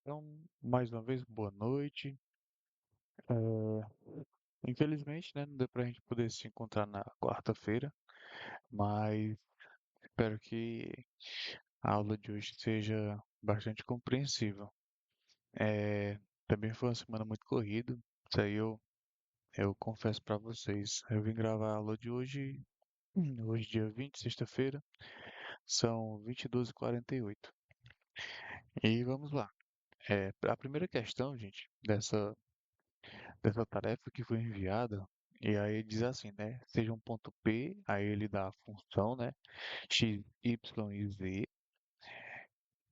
Então, mais uma vez, boa noite. Infelizmente, né, não deu pra gente poder se encontrar na quarta-feira, mas espero que a aula de hoje seja bastante compreensível. É, também foi uma semana muito corrida, isso aí eu confesso para vocês. Eu vim gravar a aula de hoje, hoje dia 20, sexta-feira, são 22h48. E vamos lá. A primeira questão, gente, dessa tarefa que foi enviada, e aí diz assim, né? Seja um ponto P, aí ele dá a função, né? X, Y e Z.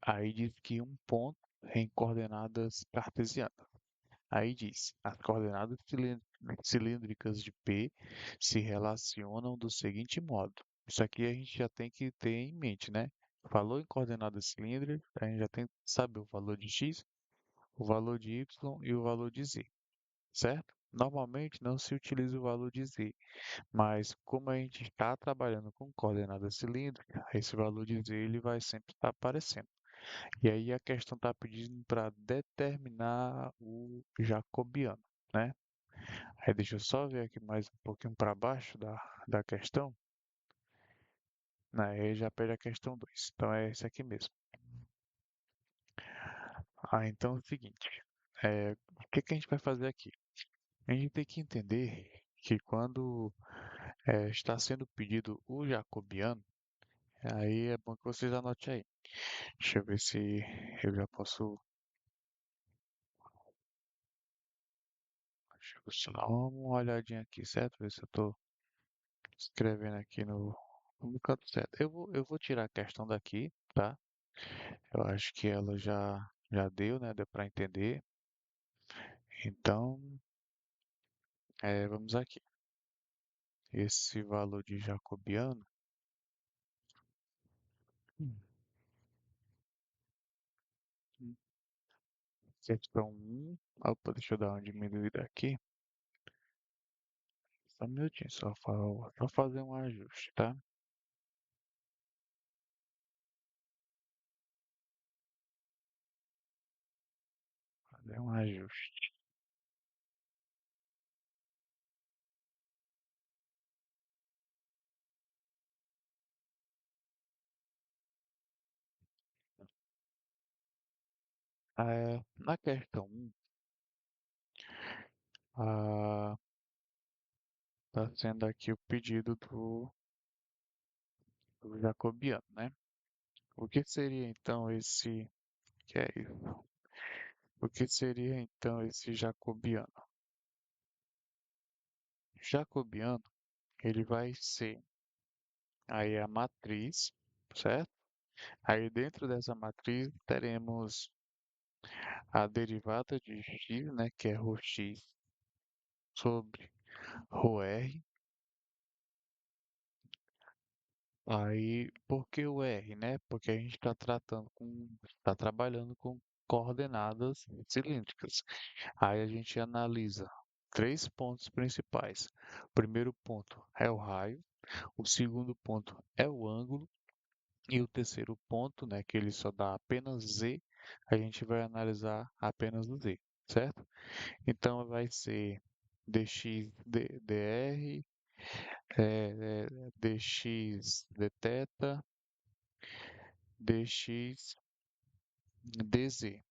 Aí diz que um ponto em coordenadas cartesianas. Aí diz, as coordenadas cilíndricas de P se relacionam do seguinte modo. Isso aqui a gente já tem que ter em mente, né? Falou em coordenadas cilíndricas, a gente já tem que saber o valor de x, o valor de y e o valor de z, certo? Normalmente não se utiliza o valor de z, mas como a gente está trabalhando com coordenada cilíndrica, esse valor de z ele vai sempre estar aparecendo. E aí a questão está pedindo para determinar o jacobiano, né? Aí deixa eu só ver aqui mais um pouquinho para baixo da questão, né? Aí já pede a questão 2. Então é esse aqui mesmo. Então é o seguinte, o que que a gente vai fazer aqui? A gente tem que entender que quando está sendo pedido o jacobiano, aí é bom que vocês anotem aí. Deixa eu ver se eu já posso. Deixa eu só dar uma olhadinha aqui, certo? Ver se eu estou escrevendo aqui no canto certo. Eu vou tirar a questão daqui, tá? Eu acho que ela já deu, né? Deu para entender. Então, vamos aqui. Esse valor de jacobiano. Hum, Questão 1. Opa, deixa eu dar uma diminuída aqui. Só um minutinho, só fazer um ajuste, tá? Fazer um ajuste. Na questão 1, está sendo aqui o pedido do jacobiano, né? O que seria então esse. Que é isso? O que seria então esse jacobiano? Jacobiano, ele vai ser aí a matriz, certo? Aí dentro dessa matriz teremos a derivada de x, né, que é ρx sobre ρr. Aí, por que o R, né? Porque a gente está trabalhando com coordenadas cilíndricas. Aí a gente analisa três pontos principais. O primeiro ponto é o raio, o segundo ponto é o ângulo e o terceiro ponto, né, que ele só dá apenas z, a gente vai analisar apenas o z, certo? Então vai ser dr, dx dθ, dx dz.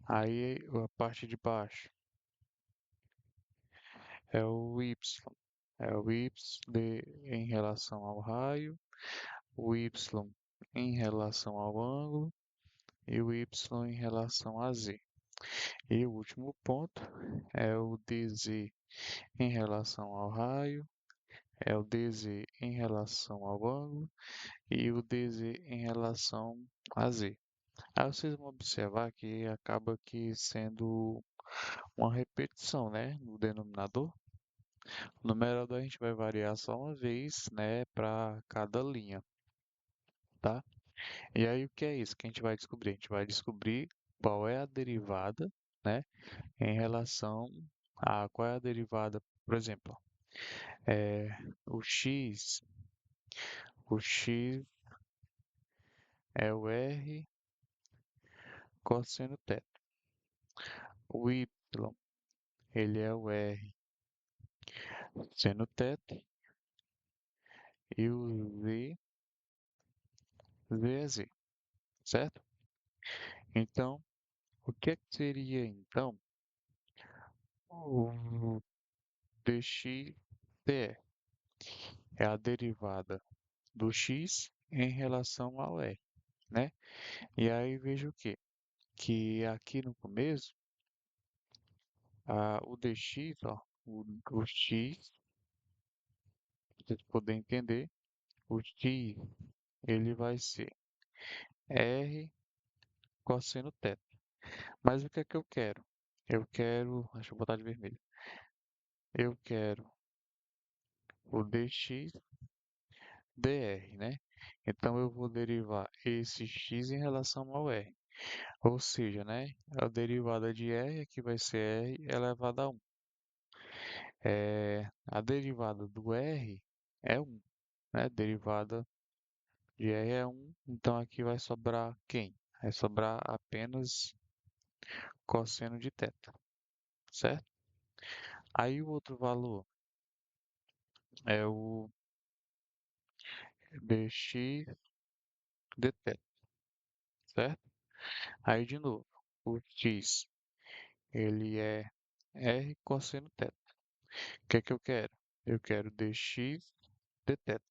Aí a parte de baixo é o y. É o em relação ao raio, o y em relação ao ângulo e o y em relação a z. E o último ponto é o dz em relação ao raio, é o dz em relação ao ângulo e o dz em relação a z. Aí vocês vão observar que acaba aqui sendo uma repetição, né, no denominador. O numerador a gente vai variar só uma vez, né, para cada linha, tá? E aí o que é isso que a gente vai descobrir? A gente vai descobrir qual é a derivada, né, em relação a qual é a derivada, por exemplo, é, o x, o x é o r cosseno θ. O y, ele é o r seno θ e o z é z, certo? Então, o que é que seria então o dx dE? É a derivada do x em relação ao r, né? E aí veja o quê? Que aqui no começo, o dx, ó, o x, para vocês poderem entender, o x ele vai ser r cosseno θ. Mas o que é que eu quero? Eu quero, deixa eu botar de vermelho. Eu quero o dx dr, né? Então eu vou derivar esse x em relação ao r. Ou seja, né? A derivada de r aqui vai ser r elevado a 1. A derivada do r é 1, né? Derivada de r é 1, então aqui vai sobrar quem? Vai sobrar apenas cosseno de θ, certo? Aí o outro valor é o dx dt, certo? Aí de novo, o x ele é r cosseno θ. O que é que eu quero? Eu quero dx dθ.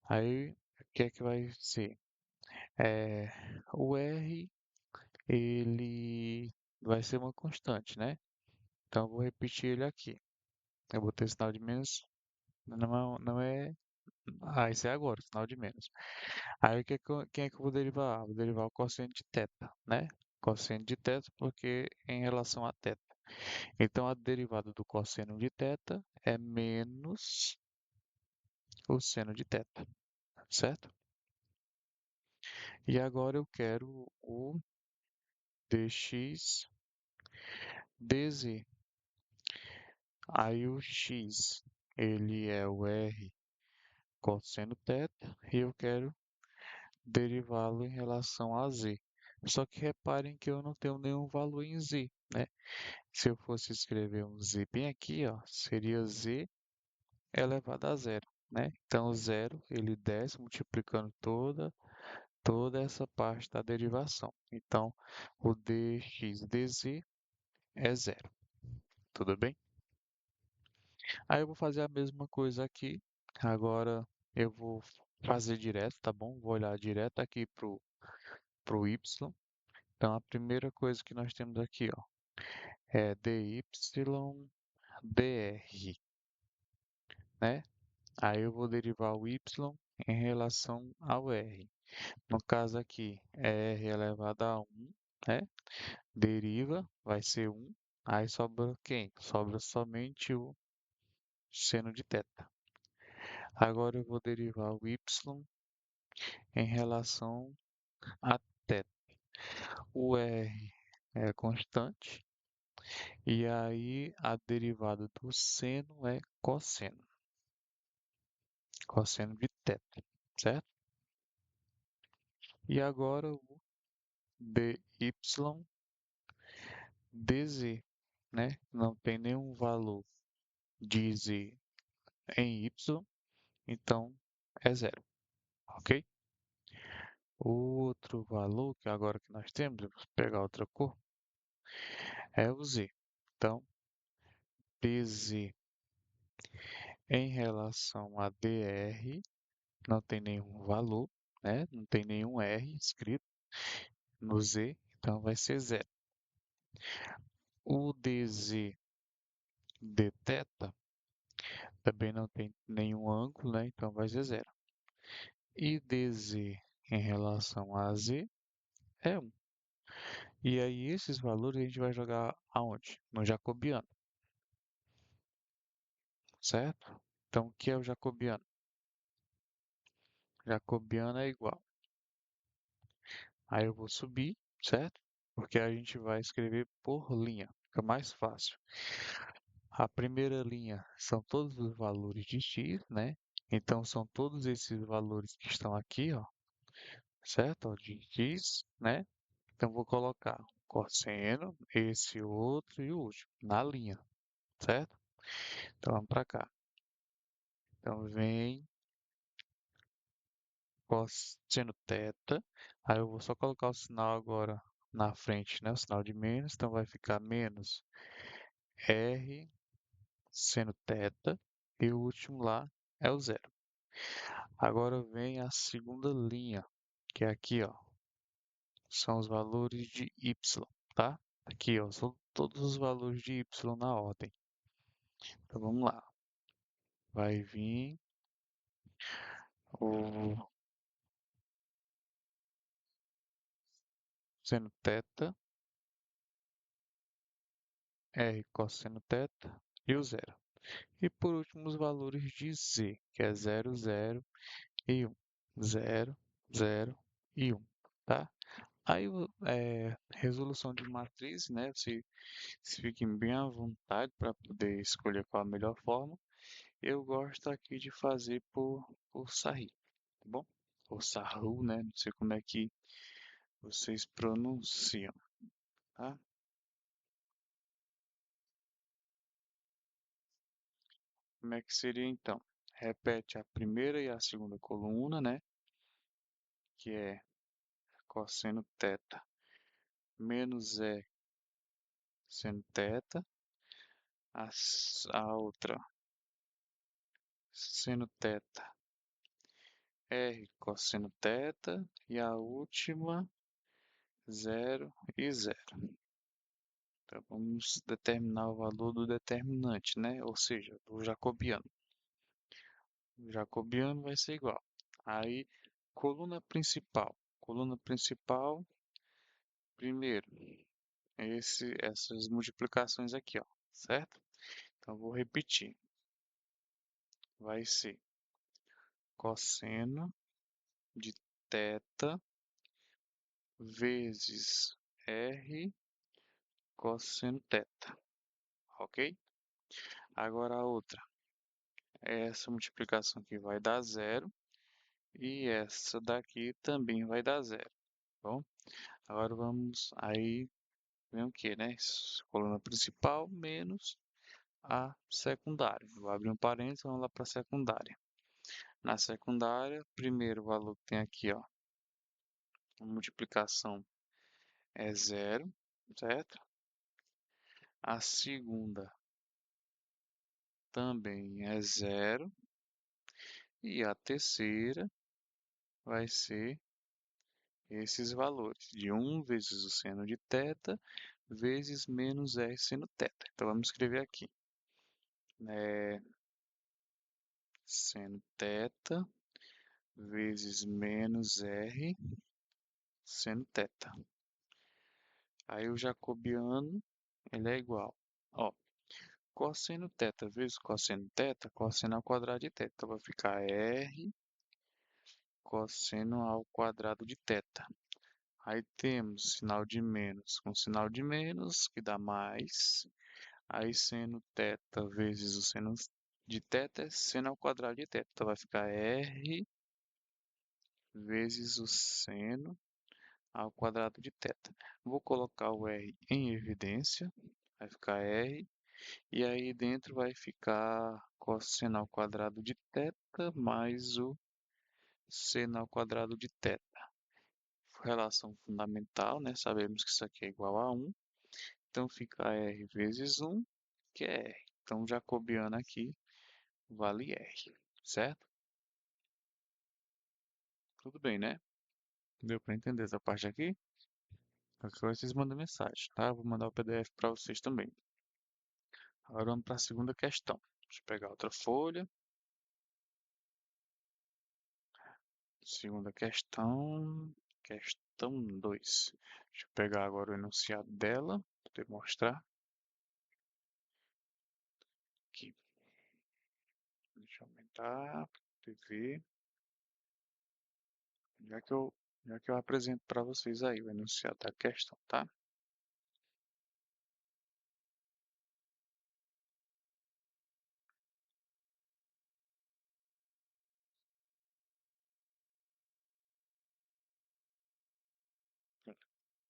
Aí o que é que vai ser? É, o r ele vai ser uma constante, né? Então eu vou repetir ele aqui. Eu botei o sinal de menos, não é. Ah, isso é agora, o sinal de menos. Aí quem é que eu vou derivar? Vou derivar o cosseno de θ, né? Cosseno de θ porque em relação a θ. Então a derivada do cosseno de θ é menos o seno de θ, certo? E agora eu quero o dx dz. Aí o x, ele é o r cosseno θ e eu quero derivá-lo em relação a z. Só que reparem que eu não tenho nenhum valor em z, né? Se eu fosse escrever um z bem aqui, ó, seria z elevado a zero, né? Então, o zero, ele desce multiplicando toda essa parte da derivação. Então, o dx dz é zero, tudo bem? Aí eu vou fazer a mesma coisa aqui. Agora eu vou fazer direto, tá bom? Vou olhar direto aqui pro y. Então, a primeira coisa que nós temos aqui, ó, é dy dr, né? Aí eu vou derivar o y em relação ao r. No caso aqui, é r elevado a 1, né? Deriva, vai ser 1. Aí sobra quem? Sobra somente o seno de θ. Agora eu vou derivar o y em relação a θ. O r é constante, e aí a derivada do seno é cosseno de θ, certo? E agora o dy dz, né? Não tem nenhum valor de z em y, então é zero, ok? O outro valor que agora que nós temos, eu vou pegar outra cor, é o z. Então, dz em relação a dr não tem nenhum valor, né? Não tem nenhum r escrito no z, então vai ser zero. O dz dθ também não tem nenhum ângulo, né? Então vai ser zero. E dz em relação a z é 1. E aí esses valores a gente vai jogar aonde? No jacobiano, certo? Então o que é o jacobiano? Jacobiano é igual. Aí eu vou subir, certo? Porque a gente vai escrever por linha, fica mais fácil. A primeira linha são todos os valores de x, né? Então são todos esses valores que estão aqui, ó, certo? Ó, de x, né? Então vou colocar cosseno, esse outro e o último na linha, certo? Então vamos para cá. Então vem cosseno θ. Aí eu vou só colocar o sinal agora na frente, né? O sinal de menos. Então vai ficar menos r seno θ. E o último lá é o zero. Agora vem a segunda linha, que é aqui, ó. São os valores de y, tá? Aqui, ó, são todos os valores de y na ordem. Então vamos lá. Vai vir o seno θ, r cosseno θ e o zero. E por último, os valores de z, que é zero, zero e 1. Zero, zero e 1, tá? Aí, resolução de matriz, né? Vocês fiquem bem à vontade para poder escolher qual a melhor forma. Eu gosto aqui de fazer por Sarri, tá bom? Ou Sarru, né? Não sei como é que vocês pronunciam, tá? Como é que seria então? Repete a primeira e a segunda coluna, né? Que é cosseno θ menos E seno θ. A outra, seno θ, R cosseno θ. E a última, zero e zero. Então vamos determinar o valor do determinante, né? Ou seja, do jacobiano. O jacobiano vai ser igual. Aí, coluna principal. Coluna principal, primeiro, essas multiplicações aqui, ó, certo? Então, vou repetir. Vai ser cosseno de θ vezes R cosseno θ, ok? Agora a outra. Essa multiplicação aqui vai dar zero e essa daqui também vai dar zero. Bom, agora vamos aí vem o que, né? Coluna principal menos a secundária. Vou abrir um parênteses, vamos lá para a secundária. Na secundária, primeiro valor que tem aqui, ó, a multiplicação é zero, certo? A segunda também é zero. E a terceira vai ser esses valores, de um vezes o seno de θ vezes menos r seno θ. Então vamos escrever aqui, né? Seno θ vezes menos r seno θ. Aí o jacobiano, ele é igual, ó, cosseno θ vezes cosseno θ, cosseno ao quadrado de θ. Então vai ficar r cosseno ao quadrado de θ. Aí temos sinal de menos com sinal de menos, que dá mais. Aí seno θ vezes o seno de θ é seno ao quadrado de θ. Então vai ficar r vezes o seno ao quadrado de θ. Vou colocar o r em evidência. Vai ficar r. E aí dentro vai ficar cosseno ao quadrado de θ mais o seno ao quadrado de θ. Relação fundamental, né? Sabemos que isso aqui é igual a 1. Então fica r vezes 1, que é r. Então jacobiano aqui vale r, certo? Tudo bem, né? Deu para entender essa parte aqui? Qualquer coisa vocês mandam mensagem, tá? Vou mandar o PDF para vocês também. Agora vamos para a segunda questão. Deixa eu pegar outra folha. Segunda questão. Questão 2. Deixa eu pegar agora o enunciado dela, para poder mostrar. Aqui. Deixa eu aumentar para poder ver. Já que eu, já que eu apresento para vocês aí o enunciado da questão, tá?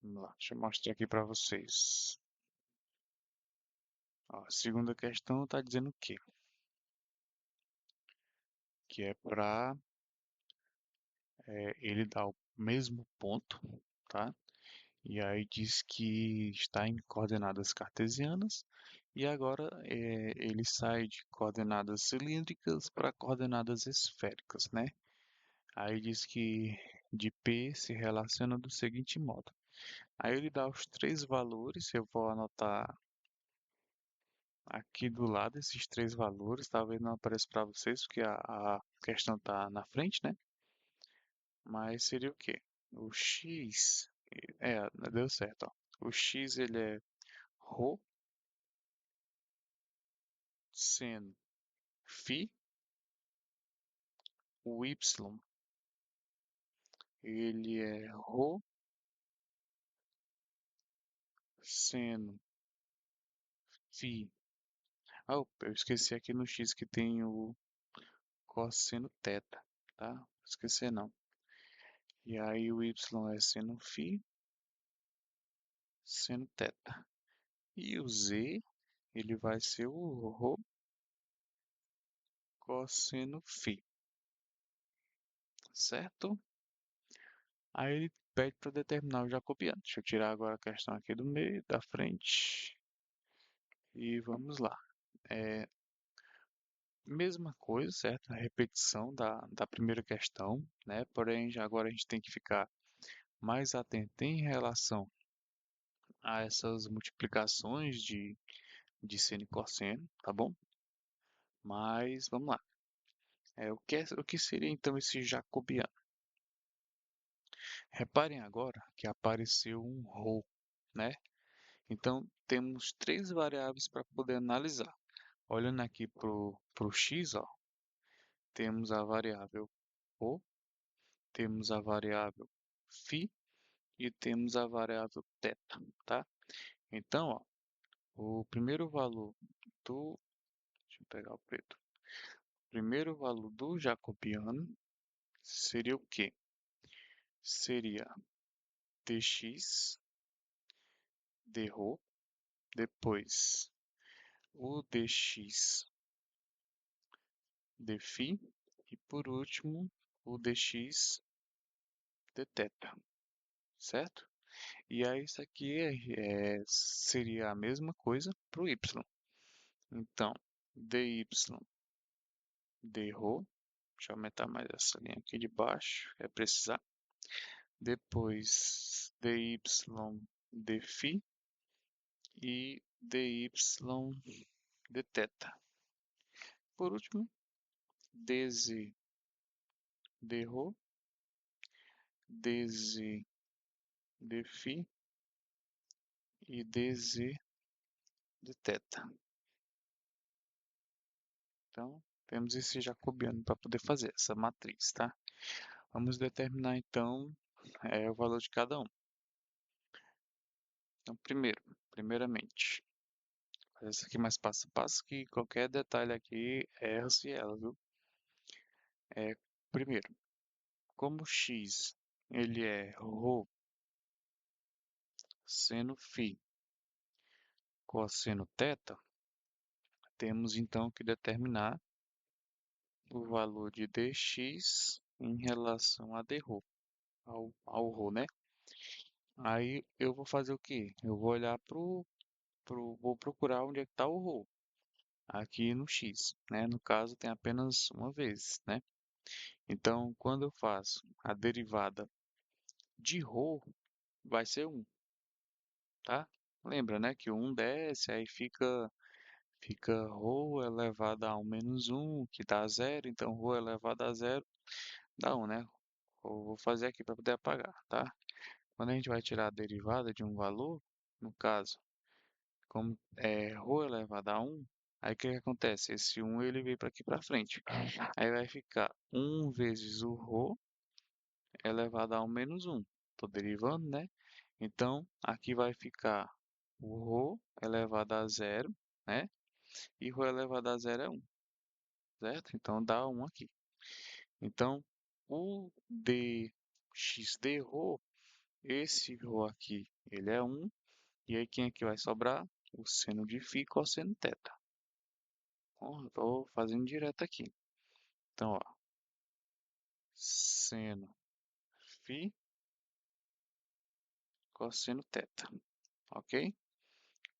Vamos lá, deixa eu mostrar aqui para vocês. Ó, a segunda questão está dizendo o quê? Que é para ele dar o mesmo ponto, tá? E aí diz que está em coordenadas cartesianas e agora ele sai de coordenadas cilíndricas para coordenadas esféricas, né? Aí diz que de P se relaciona do seguinte modo. Aí ele dá os três valores, eu vou anotar aqui do lado esses três valores, talvez não apareça para vocês porque a questão está na frente, né? Mas seria o quê? O x, deu certo, ó. O x ele é ρ seno φ, o y ele é ρ seno φ. Ah, eu esqueci aqui no x que tem o cosseno teta, tá? Esquecer não. E aí o y é seno φ, seno teta. E o z, ele vai ser o ρ cosseno φ, certo? Aí ele pede para determinar o jacobiano. Deixa eu tirar agora a questão aqui do meio, da frente. E vamos lá. É, mesma coisa, certo? A repetição da primeira questão, né? Porém, agora a gente tem que ficar mais atento em relação a essas multiplicações de seno e cosseno, tá bom? Mas vamos lá. O que seria então esse jacobiano? Reparem agora que apareceu um ρ, né? Então temos três variáveis para poder analisar. Olhando aqui para o x, ó, temos a variável ρ, temos a variável φ e temos a variável θ, tá? Então, ó, o primeiro valor do, deixa eu pegar o preto. O primeiro valor do jacobiano seria o quê? Seria dx dρ, depois o dx dφ e por último o dx dθ, certo? E aí isso aqui seria a mesma coisa para o y. Então, dy dρ, deixa eu aumentar mais essa linha aqui de baixo, é precisar. Depois dy dφ e dy dθ. Por último, dz dρ, dz dφ e dz dθ. Então, temos esse jacobiano para poder fazer essa matriz, tá? Vamos determinar então o valor de cada um. Então, primeiramente, fazer isso aqui mais passo a passo, que qualquer detalhe aqui erra-se ela, viu? Primeiro, como x ele é ρ seno φ cosseno θ, temos então que determinar o valor de dx em relação a dρ, ao ρ, né? Aí eu vou fazer o quê? Eu vou olhar vou procurar onde é que está o ρ, aqui no x, né? No caso tem apenas uma vez, né? Então, quando eu faço a derivada de ρ, vai ser 1, tá? Lembra, né, que o 1 desce, aí fica ρ elevado a 1 menos 1, que dá zero. Então ρ elevado a zero dá 1, né? Eu vou fazer aqui para poder apagar, tá? Quando a gente vai tirar a derivada de um valor, no caso, como é ρ elevado a 1, aí o que que acontece? Esse 1 ele vem para aqui para frente. Aí vai ficar 1 vezes o ρ elevado a 1 menos 1. Estou derivando, né? Então, aqui vai ficar o ρ elevado a zero, né? E ρ elevado a zero é 1, certo? Então, dá 1 aqui. Então, o dx dρ Esse rho aqui, ele é 1. E aí quem é que vai sobrar? O seno de φ cosseno θ. Ó, eu tô fazendo direto aqui. Então, ó, seno φ cosseno θ. Ok?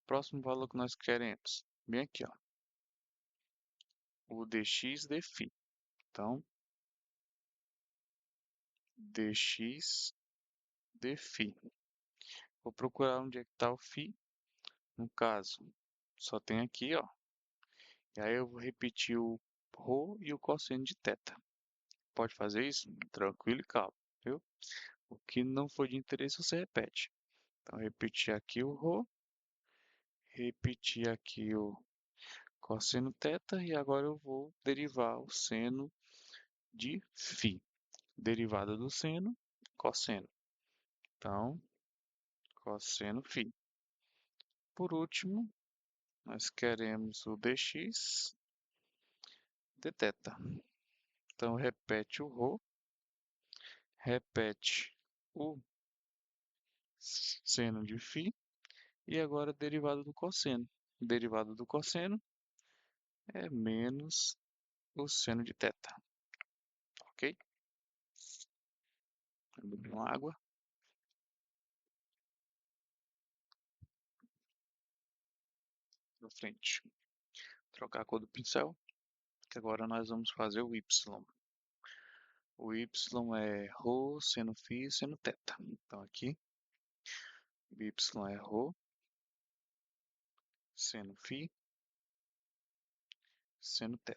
Próximo valor que nós queremos. Bem aqui, ó. O dx dφ. Então, dx dφ. Vou procurar onde é que está o φ. No caso, só tem aqui, ó. E aí eu vou repetir o ρ e o cosseno de θ. Pode fazer isso? Tranquilo e calmo, viu? O que não for de interesse, você repete. Então, repetir aqui o ρ, repetir aqui o cosseno θ e agora eu vou derivar o seno de φ. Derivada do seno, cosseno. Então, cosseno φ. Por último, nós queremos o dx de θ. Então, repete o ρ, repete o seno de φ e agora a derivada do cosseno. Derivada do cosseno é menos o seno de θ, ok? Vou beber uma água na frente. Trocar a cor do pincel, que agora nós vamos fazer o y. O y é ρ, seno φ, seno θ. Então aqui, o y é ρ, seno φ, seno θ.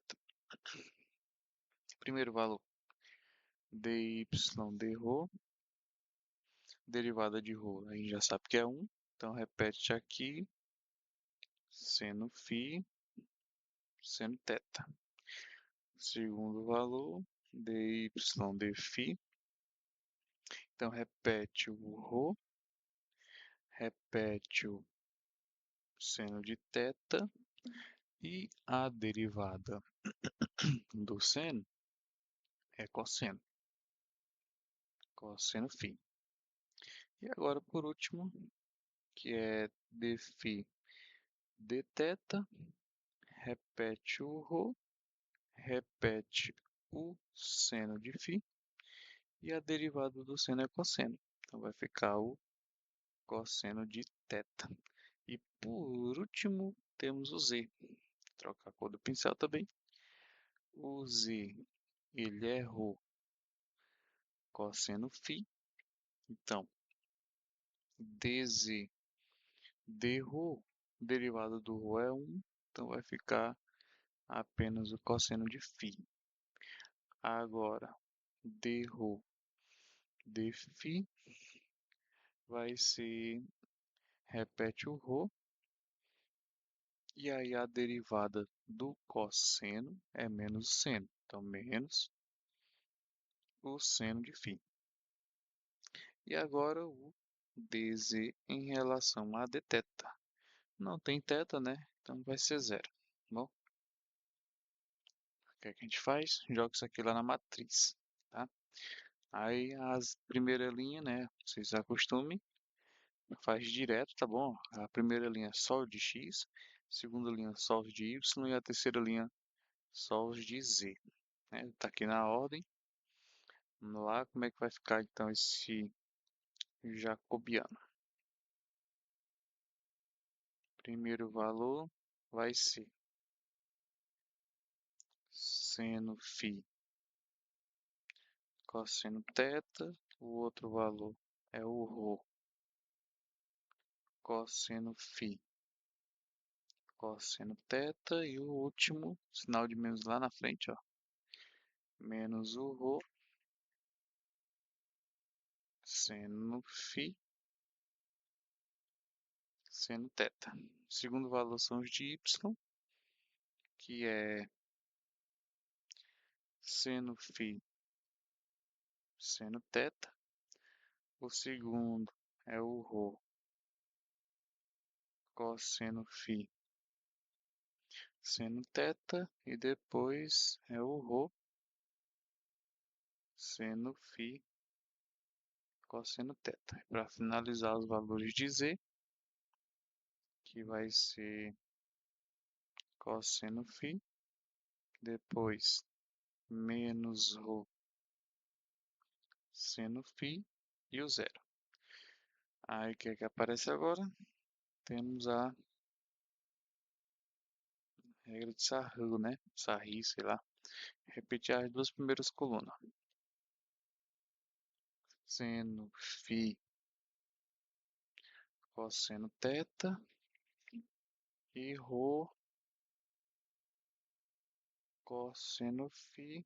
Primeiro valor, dy dρ, derivada de ρ, a gente já sabe que é 1. Então repete aqui, seno φ, seno θ. Segundo valor, dy dφ. Então repete o ρ, repete o seno de θ e a derivada do seno é cosseno, cosseno φ. E agora, por último, que é dφ dθ, repete o ρ, repete o seno de φ e a derivada do seno é cosseno. Então vai ficar o cosseno de θ. E por último, temos o z. Trocar a cor do pincel também. O z, ele é ρ cosseno φ. Então, dz dρ, derivada do ρ é 1, então vai ficar apenas o cosseno de φ. Agora, dρ dφ vai ser, repete o ρ, e aí a derivada do cosseno é menos o seno. Então, menos o seno de φ. E agora o dz em relação a dθ. Não tem θ, né? Então vai ser zero. Bom, o que é que a gente faz? Joga isso aqui lá na matriz, tá? Aí as primeira linha, né? Vocês acostumem, faz direto, tá bom? A primeira linha é só de x, segunda linha só de y e a terceira linha só de z, né? Tá aqui na ordem. Vamos lá, como é que vai ficar então esse jacobiano? Primeiro valor vai ser seno φ cosseno θ, o outro valor é o ρ cosseno φ cosseno θ e o último sinal de menos lá na frente, ó, menos o ρ seno φ seno θ. Segundo valor são os de y, que é seno φ seno θ. O segundo é o ρ cosseno φ seno θ e depois é o ρ seno φ cosseno θ. Para finalizar os valores de z, que vai ser cosseno φ, depois menos rho seno φ e o zero. Aí o que é que aparece agora? Temos a regra de Sarril, né? Sarri, sei lá. Repetir as duas primeiras colunas. Seno φ cosseno θ e rho cosseno φ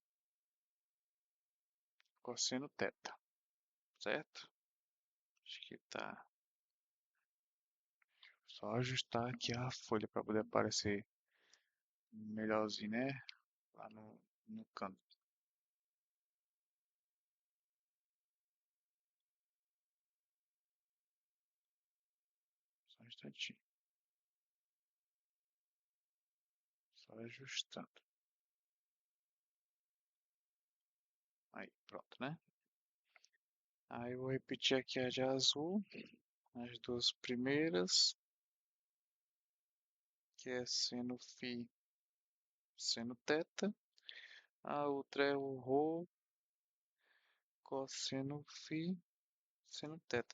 cosseno θ, certo? Acho que tá. Só ajustar aqui a folha para poder aparecer melhorzinho, né? Lá no canto. Só um instantinho. Só ajustando. Aí, pronto, né? Aí eu vou repetir aqui a de azul, as duas primeiras, que é seno φ, seno θ. A outra é o rho cosseno φ, seno θ.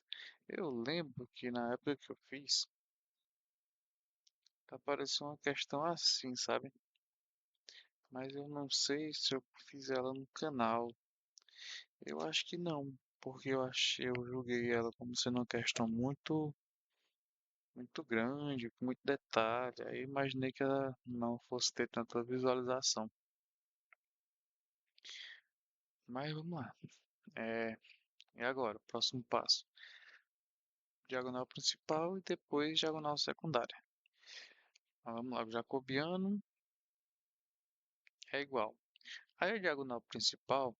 Eu lembro que na época que eu fiz, tá parecendo uma questão assim, sabe? Mas eu não sei se eu fiz ela no canal. Eu acho que não, porque eu julguei ela como sendo uma questão muito grande, com muito detalhe. Aí imaginei que ela não fosse ter tanta visualização. Mas vamos lá. E agora, próximo passo. Diagonal principal e depois diagonal secundária. Vamos lá, o jacobiano é igual. Aí a diagonal principal,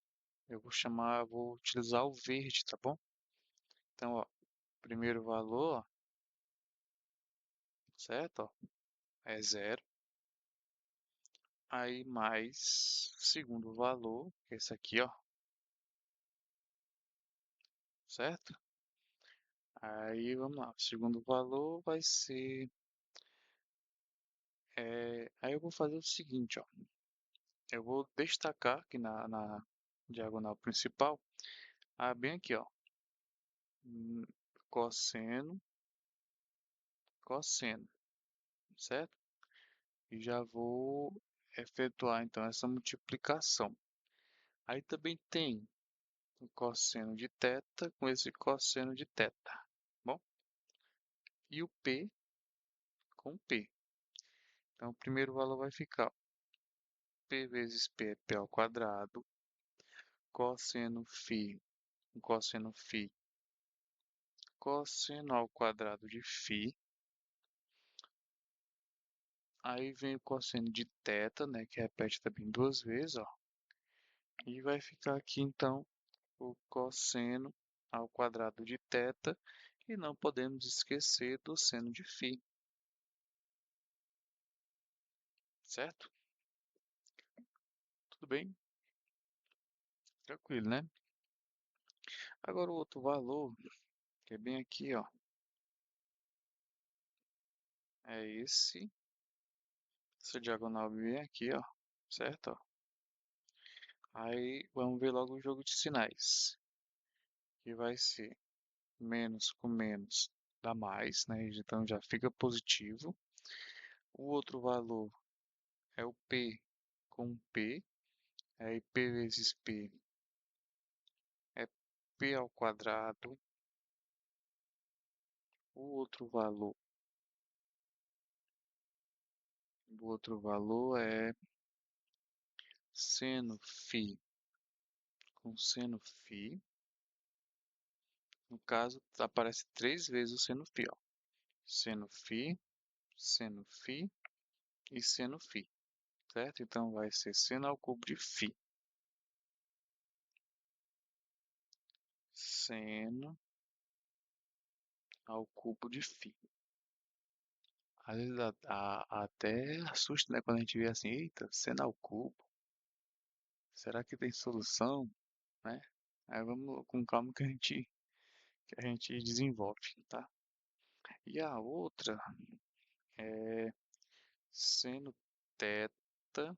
vou utilizar o verde, tá bom? Então, ó, primeiro valor, ó, certo? Ó, é zero. Aí mais segundo valor, que é esse aqui, ó, certo? Aí vamos lá, o segundo valor vai ser. Aí eu vou fazer o seguinte, ó. Eu vou destacar aqui na diagonal principal, bem aqui, ó, hum, cosseno, cosseno, certo? E já vou efetuar então essa multiplicação. Aí também tem o cosseno de θ com esse cosseno de θ, bom? E o P com P. Então o primeiro valor vai ficar P vezes P é P ao quadrado, cosseno φ, cosseno φ, cosseno ao quadrado de φ. Aí vem o cosseno de θ, né, que repete também duas vezes, ó. E vai ficar aqui então o cosseno ao quadrado de θ, e não podemos esquecer do seno de φ, certo? Tudo bem? Tranquilo, né? Agora o outro valor, que é bem aqui, ó, é essa diagonal bem aqui, ó, certo? Ó. Aí vamos ver logo o jogo de sinais, que vai ser menos com menos dá mais, né? Então já fica positivo. O outro valor é o P com P, aí P vezes P é P ao quadrado. O outro valor é seno φ com seno φ. No caso, aparece três vezes o seno φ, ó. Seno φ e seno φ, certo? Então vai ser seno ao cubo de φ. Seno ao cubo de φ. Às vezes até assusta, né? Quando a gente vê assim, eita, seno ao cubo. Será que tem solução, né? Aí vamos com calma que a gente que a gente desenvolve, tá? E a outra é seno teta,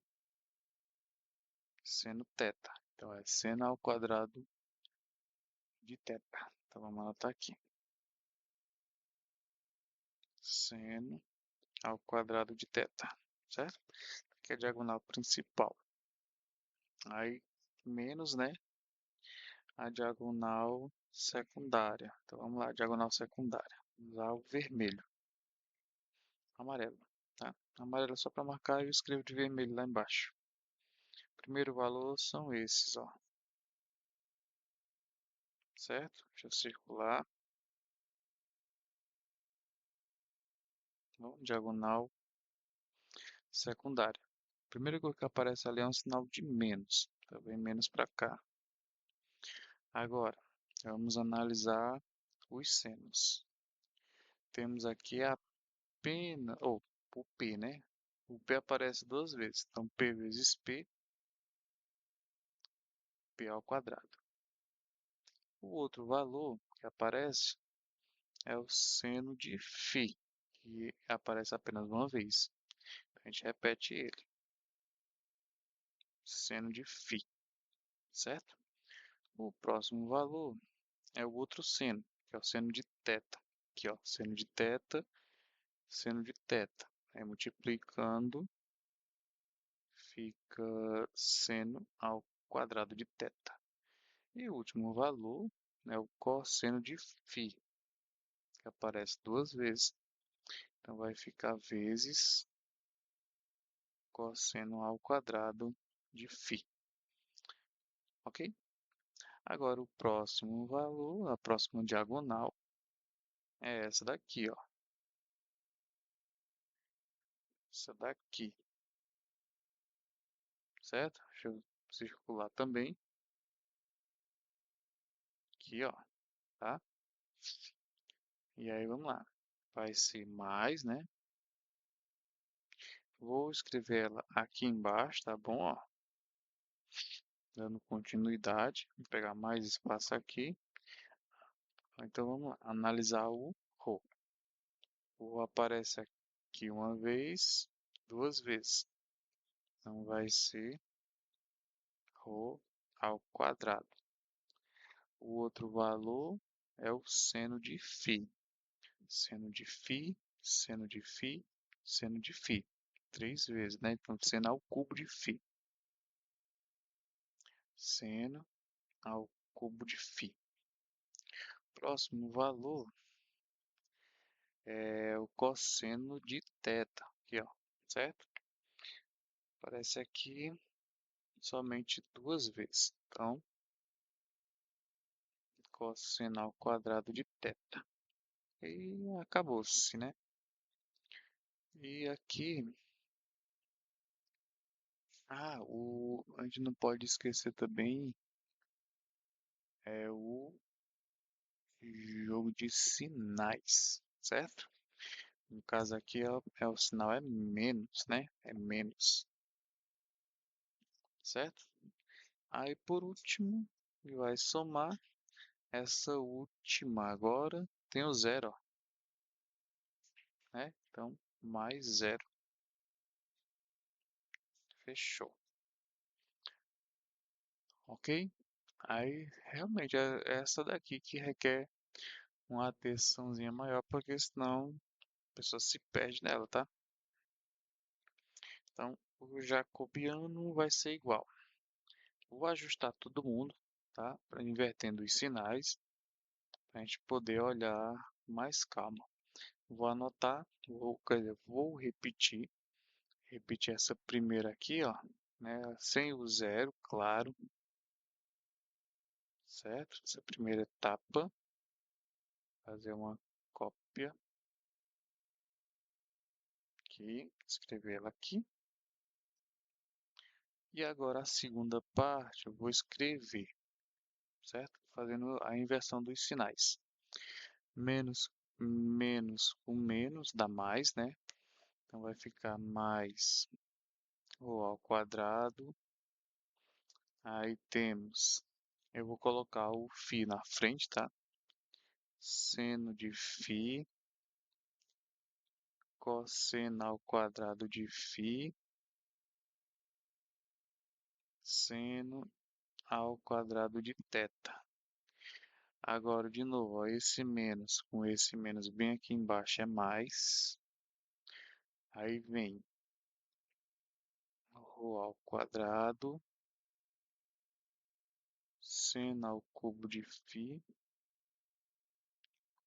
seno teta. Então é seno ao quadrado de teta. Então vamos anotar aqui. Seno ao quadrado de teta, certo? Aqui é a diagonal principal. Aí menos, né, a diagonal secundária. Então vamos lá, diagonal secundária. Vamos usar o vermelho, amarelo, tá? Amarelo é só para marcar e eu escrevo de vermelho lá embaixo. Primeiro valor são esses, ó. Certo? Deixa eu circular. Ó, diagonal secundária. Primeira coisa que aparece ali é um sinal de menos. Então vem menos para cá. Agora, vamos analisar os senos. Temos aqui apenas, ou o P, né? O P aparece duas vezes. Então, P vezes P, P ao quadrado. O outro valor que aparece é o seno de φ, que aparece apenas uma vez. A gente repete ele. Seno de φ, certo? O próximo valor é o outro seno, que é o seno de teta. Aqui, ó, seno de teta, seno de teta. Aí multiplicando, fica seno ao quadrado de teta. E o último valor é o cosseno de φ, que aparece duas vezes. Então vai ficar vezes cosseno ao quadrado de φ. Ok? Agora o próximo valor, a próxima diagonal, é essa daqui, ó. Essa daqui, certo? Deixa eu circular também. Aqui, ó, tá? E aí vamos lá. Vai ser mais, né? Vou escrever ela aqui embaixo, tá bom? Ó, dando continuidade. Vou pegar mais espaço aqui. Então vamos lá. Analisar o ρ. O aparece aqui uma vez, duas vezes. Então vai ser ρ ao quadrado. O outro valor é o seno de φ. Seno de φ, seno de φ, seno de φ. Três vezes, né? Então, seno ao cubo de φ. Seno ao cubo de φ. Próximo valor é o cosseno de teta. Aqui, ó, certo? Aparece aqui somente duas vezes. Então, cosseno ao quadrado de teta. E acabou-se, né? E aqui, a gente não pode esquecer também é o jogo de sinais, certo? No caso aqui o sinal é menos, né? É menos, certo? Aí por último, ele vai somar essa última agora tem o zero, ó, né? Então mais zero, fechou, ok? Aí realmente é essa daqui que requer uma atençãozinha maior, porque senão a pessoa se perde nela, tá? Então o jacobiano vai ser igual. Vou ajustar todo mundo, tá? Invertendo os sinais, para a gente poder olhar com mais calma. Vou anotar, quer dizer, vou repetir essa primeira aqui, ó, né? Sem o zero, claro, certo? Essa primeira etapa, fazer uma cópia aqui, escrever ela aqui. E agora a segunda parte eu vou escrever, certo? Fazendo a inversão dos sinais. Menos, menos com menos dá mais, né? Então vai ficar mais o ao quadrado. Aí temos, eu vou colocar o φ na frente, tá? seno de φ, cosseno ao quadrado de φ, seno ao quadrado de θ. Agora, de novo, ó, esse menos com esse menos bem aqui embaixo é mais. Aí vem ρ ao quadrado, seno ao cubo de φ,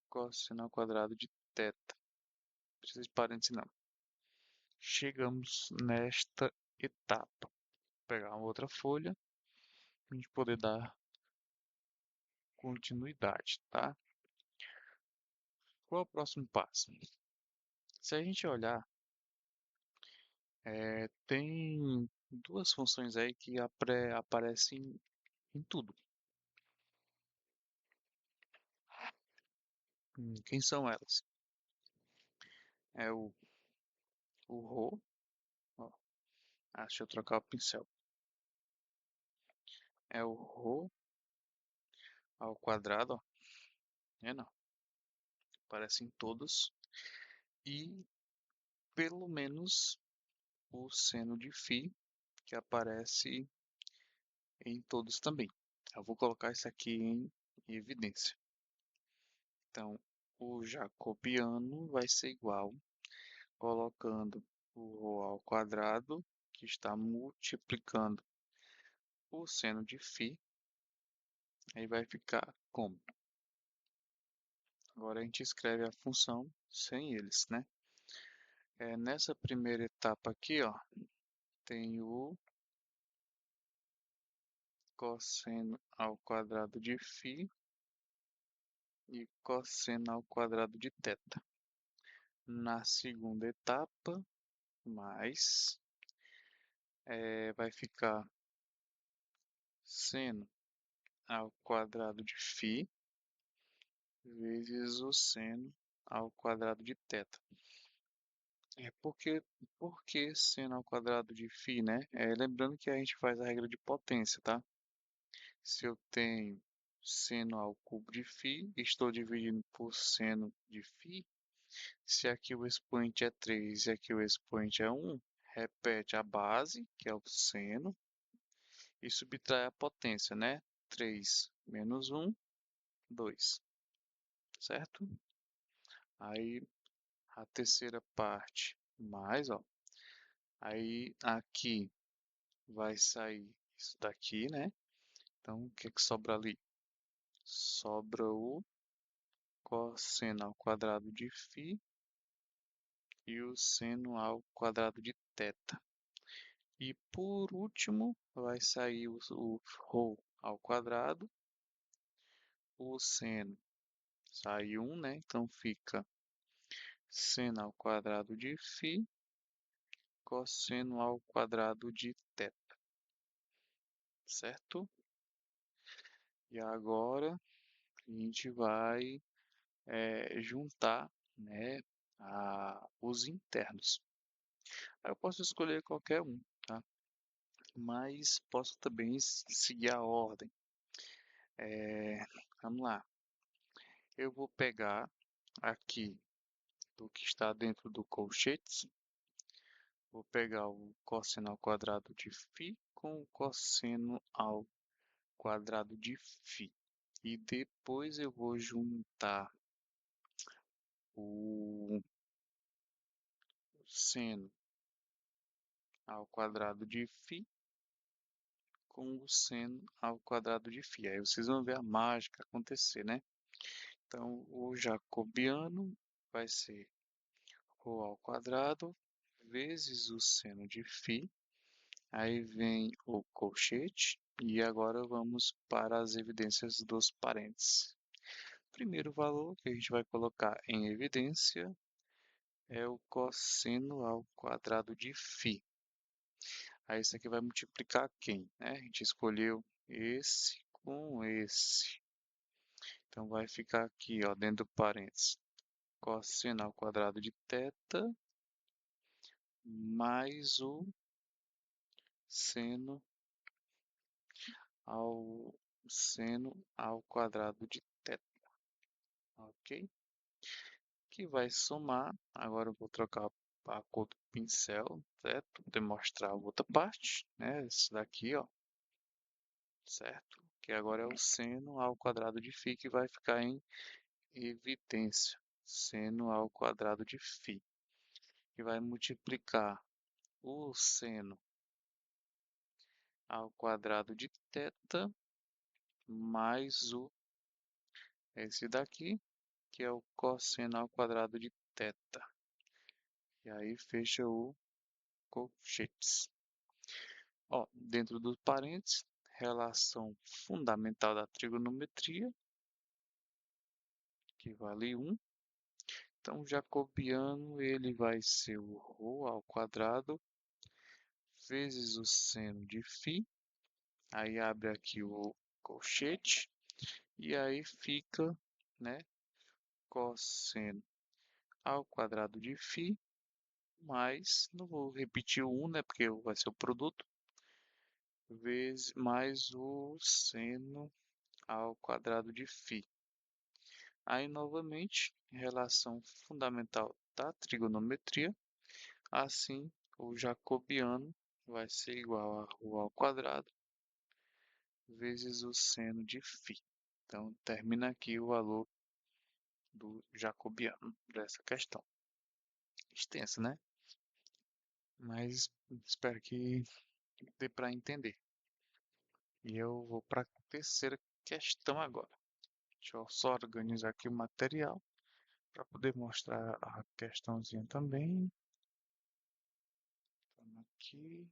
cosseno ao quadrado de θ. Não precisa de parênteses, não. Chegamos nesta etapa. Vou pegar uma outra folha para a gente poder dar continuidade, tá? Qual é o próximo passo? Se a gente olhar, tem duas funções aí que aparecem em tudo. Quem são elas? É o ρ, ó, deixa eu trocar o pincel. É o ρ ao quadrado, ó, é não, aparecem todos. E pelo menos o seno de φ, que aparece em todos também. Eu vou colocar isso aqui em evidência. Então, o jacobiano vai ser igual, colocando o ρ ao quadrado, que está multiplicando o seno de φ, aí vai ficar como? Agora a gente escreve a função sem eles, né? Nessa primeira etapa aqui, ó, tem o cosseno ao quadrado de φ e cosseno ao quadrado de θ. Na segunda etapa, mais, vai ficar seno ao quadrado de φ vezes o seno ao quadrado de θ. Porque seno ao quadrado de φ, né? Lembrando que a gente faz a regra de potência, tá? Se eu tenho seno ao cubo de φ, estou dividindo por seno de φ. Se aqui o expoente é 3 e aqui o expoente é 1, repete a base, que é o seno, e subtrai a potência, né? 3 menos 1, 2, certo? Aí a terceira parte mais, ó. Aí aqui vai sair isso daqui, né? Então o que que sobra ali? Sobra o cosseno ao quadrado de φ e o seno ao quadrado de θ. E por último vai sair o ρ ao quadrado, o seno sai 1, né? Então fica seno ao quadrado de φ, cosseno ao quadrado de θ, certo? E agora a gente vai juntar, né, os internos. Aí eu posso escolher qualquer um, tá? Mas posso também seguir a ordem. Vamos lá. Eu vou pegar aqui do que está dentro do colchete. Vou pegar o cosseno ao quadrado de φ com o cosseno ao quadrado de φ. E depois eu vou juntar o seno ao quadrado de φ com o seno ao quadrado de φ. Aí vocês vão ver a mágica acontecer, né? Então, o jacobiano vai ser ρ ao quadrado vezes o seno de φ. Aí vem o colchete e agora vamos para as evidências dos parênteses. O primeiro valor que a gente vai colocar em evidência é o cosseno ao quadrado de φ. Aí isso aqui vai multiplicar quem, né? A gente escolheu esse com esse. Então vai ficar aqui, ó, dentro do parênteses, cosseno ao quadrado de θ mais o seno ao seno ao quadrado de θ. ok? Que vai somar. Agora eu vou trocar a cor do pincel, certo? Demonstrar a outra parte, né? Esse daqui, ó, certo? Que agora é o seno ao quadrado de φ que vai ficar em evidência. Seno ao quadrado de φ, que vai multiplicar o seno ao quadrado de θ mais esse daqui, que é o cosseno ao quadrado de θ. E aí fecha o colchetes. Ó, dentro dos parênteses, relação fundamental da trigonometria, que vale 1. Então, jacobiano ele vai ser o ρ ao quadrado vezes o seno de φ. Aí abre aqui o colchete e aí fica, né, cosseno ao quadrado de φ mais, não vou repetir o 1, né, porque vai ser o produto, vezes mais o seno ao quadrado de φ. Aí, novamente, relação fundamental da trigonometria, assim, o jacobiano vai ser igual a ρ ao quadrado vezes o seno de φ. Então, termina aqui o valor do jacobiano dessa questão. Extensa, né? Mas espero que dê para entender. E eu vou para a terceira questão agora. Deixa eu só organizar aqui o material para poder mostrar a questãozinha também. Então, aqui.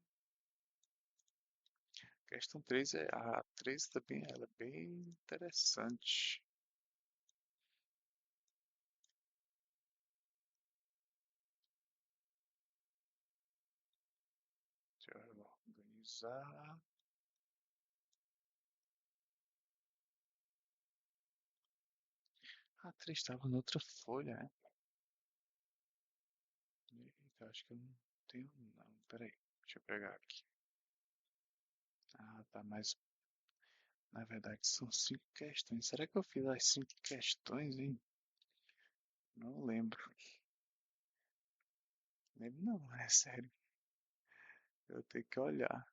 Questão 3 a 3 também ela é bem interessante. Deixa eu organizar. A 3 estava noutra folha, né? Eita, acho que eu não tenho, não. Peraí, deixa eu pegar aqui. Ah, tá, mas na verdade são 5 questões. Será que eu fiz as 5 questões, hein? Não lembro. Lembro não, é sério. Eu tenho que olhar.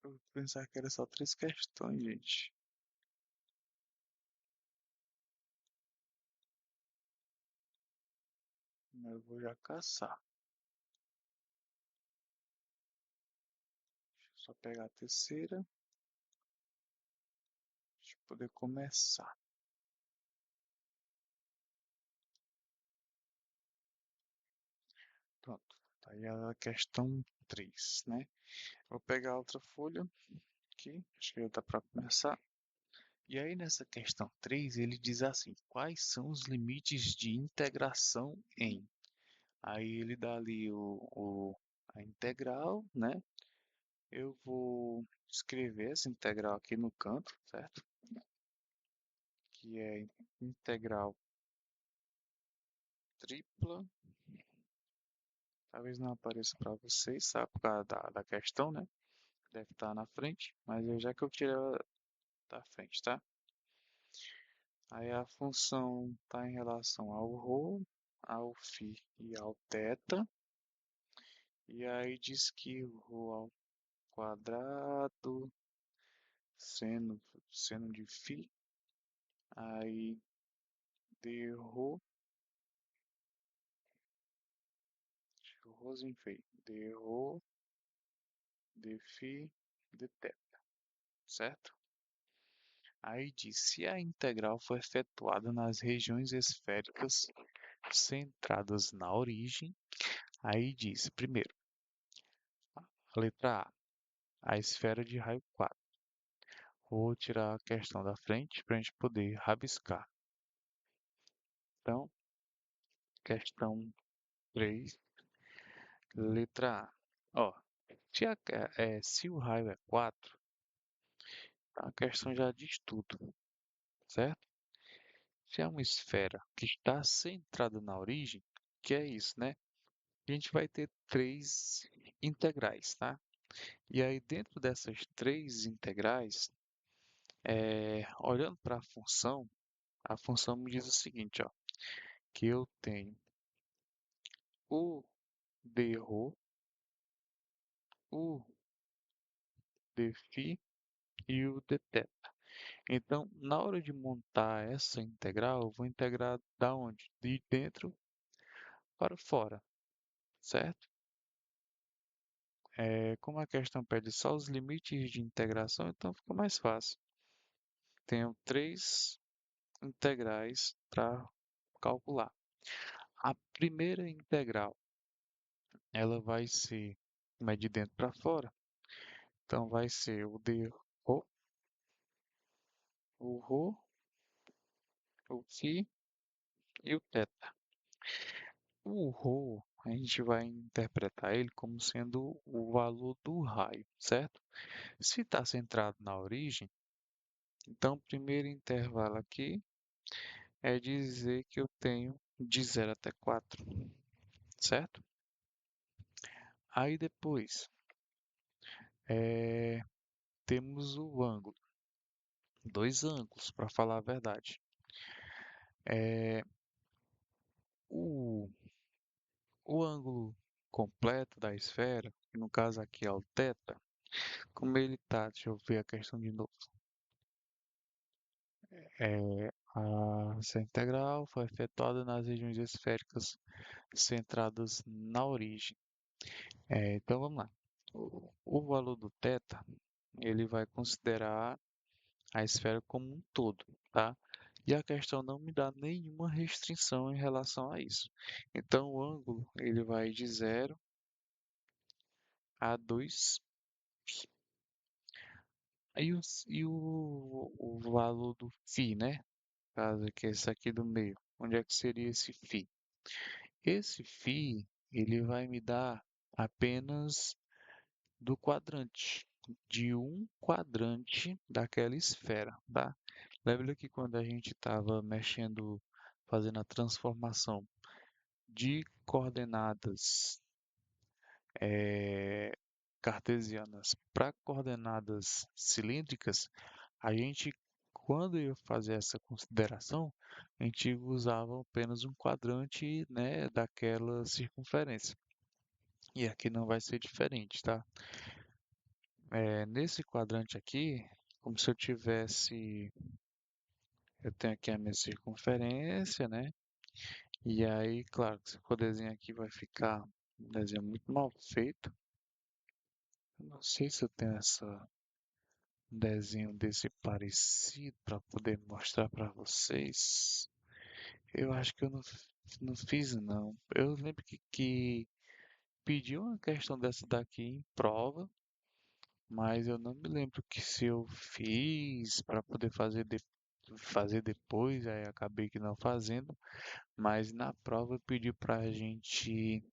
Eu pensava que era só 3 questões, gente. Mas eu vou já caçar. Deixa eu só pegar a terceira. Deixa eu poder começar. Pronto. Tá aí a questão 3, né? Vou pegar outra folha aqui. Acho que já dá para começar. E aí nessa questão 3 ele diz assim: quais são os limites de integração em? Aí ele dá ali a integral, né? Eu vou escrever essa integral aqui no canto, certo? Que é integral tripla. Talvez não apareça para vocês, sabe? Por causa da questão, né? Deve estar na frente, mas já que eu tirei ela da frente, tá? Aí a função está em relação ao ρ, ao φ e ao θ. E aí diz que o ρ ao quadrado, seno de φ, aí d ρ, deixa eu rhozinho feio, d ρ, d φ, d θ, certo? Aí diz, se a integral for efetuada nas regiões esféricas centradas na origem, aí diz, primeiro, a letra a esfera de raio 4. Vou tirar a questão da frente para a gente poder rabiscar. Então, questão 3, letra A. Ó, se o raio é 4, a questão já diz tudo, certo? Se é uma esfera que está centrada na origem, que é isso, né? A gente vai ter 3 integrais, tá? E aí, dentro dessas 3 integrais, Olhando para a função me diz o seguinte, ó, que eu tenho o dρ, o dφ e o dθ. Então, na hora de montar essa integral, eu vou integrar da onde? De dentro para fora, certo? Como a questão pede só os limites de integração, então fica mais fácil. Tenho três integrais para calcular. A primeira integral, ela vai ser, como é de dentro para fora, então vai ser o dρ, o ρ, o φ e o θ. O ρ, a gente vai interpretar ele como sendo o valor do raio, certo? Se está centrado na origem, então o primeiro intervalo aqui é dizer que eu tenho de 0 até 4, certo? Aí depois temos o ângulo, dois ângulos, para falar a verdade. É, o, o ângulo completo da esfera, que no caso aqui é o θ, como ele está, deixa eu ver a questão de novo. Essa integral foi efetuada nas regiões esféricas centradas na origem. Então vamos lá. O valor do θ, ele vai considerar a esfera como um todo, tá? E a questão não me dá nenhuma restrição em relação a isso. Então o ângulo, ele vai de 0 a 2 π. E o valor do φ, né? Caso que é esse aqui do meio. Onde é que seria esse φ? Esse φ, ele vai me dar apenas do quadrante, de um quadrante daquela esfera, tá? Lembra que quando a gente estava mexendo, fazendo a transformação de coordenadas eh, cartesianas para coordenadas cilíndricas, a gente, quando ia fazer essa consideração, a gente usava apenas um quadrante, né, daquela circunferência. E aqui não vai ser diferente, tá? Nesse quadrante aqui, como se eu tivesse, eu tenho aqui a minha circunferência, né? E aí, claro, que se for desenhar aqui vai ficar um desenho muito mal feito. Eu não sei se eu tenho um desenho desse parecido para poder mostrar para vocês. Eu acho que eu não fiz não. Eu lembro que pedi uma questão dessa daqui em prova, mas eu não me lembro que se eu fiz para poder fazer depois, aí acabei que não fazendo, mas na prova pediu para a gente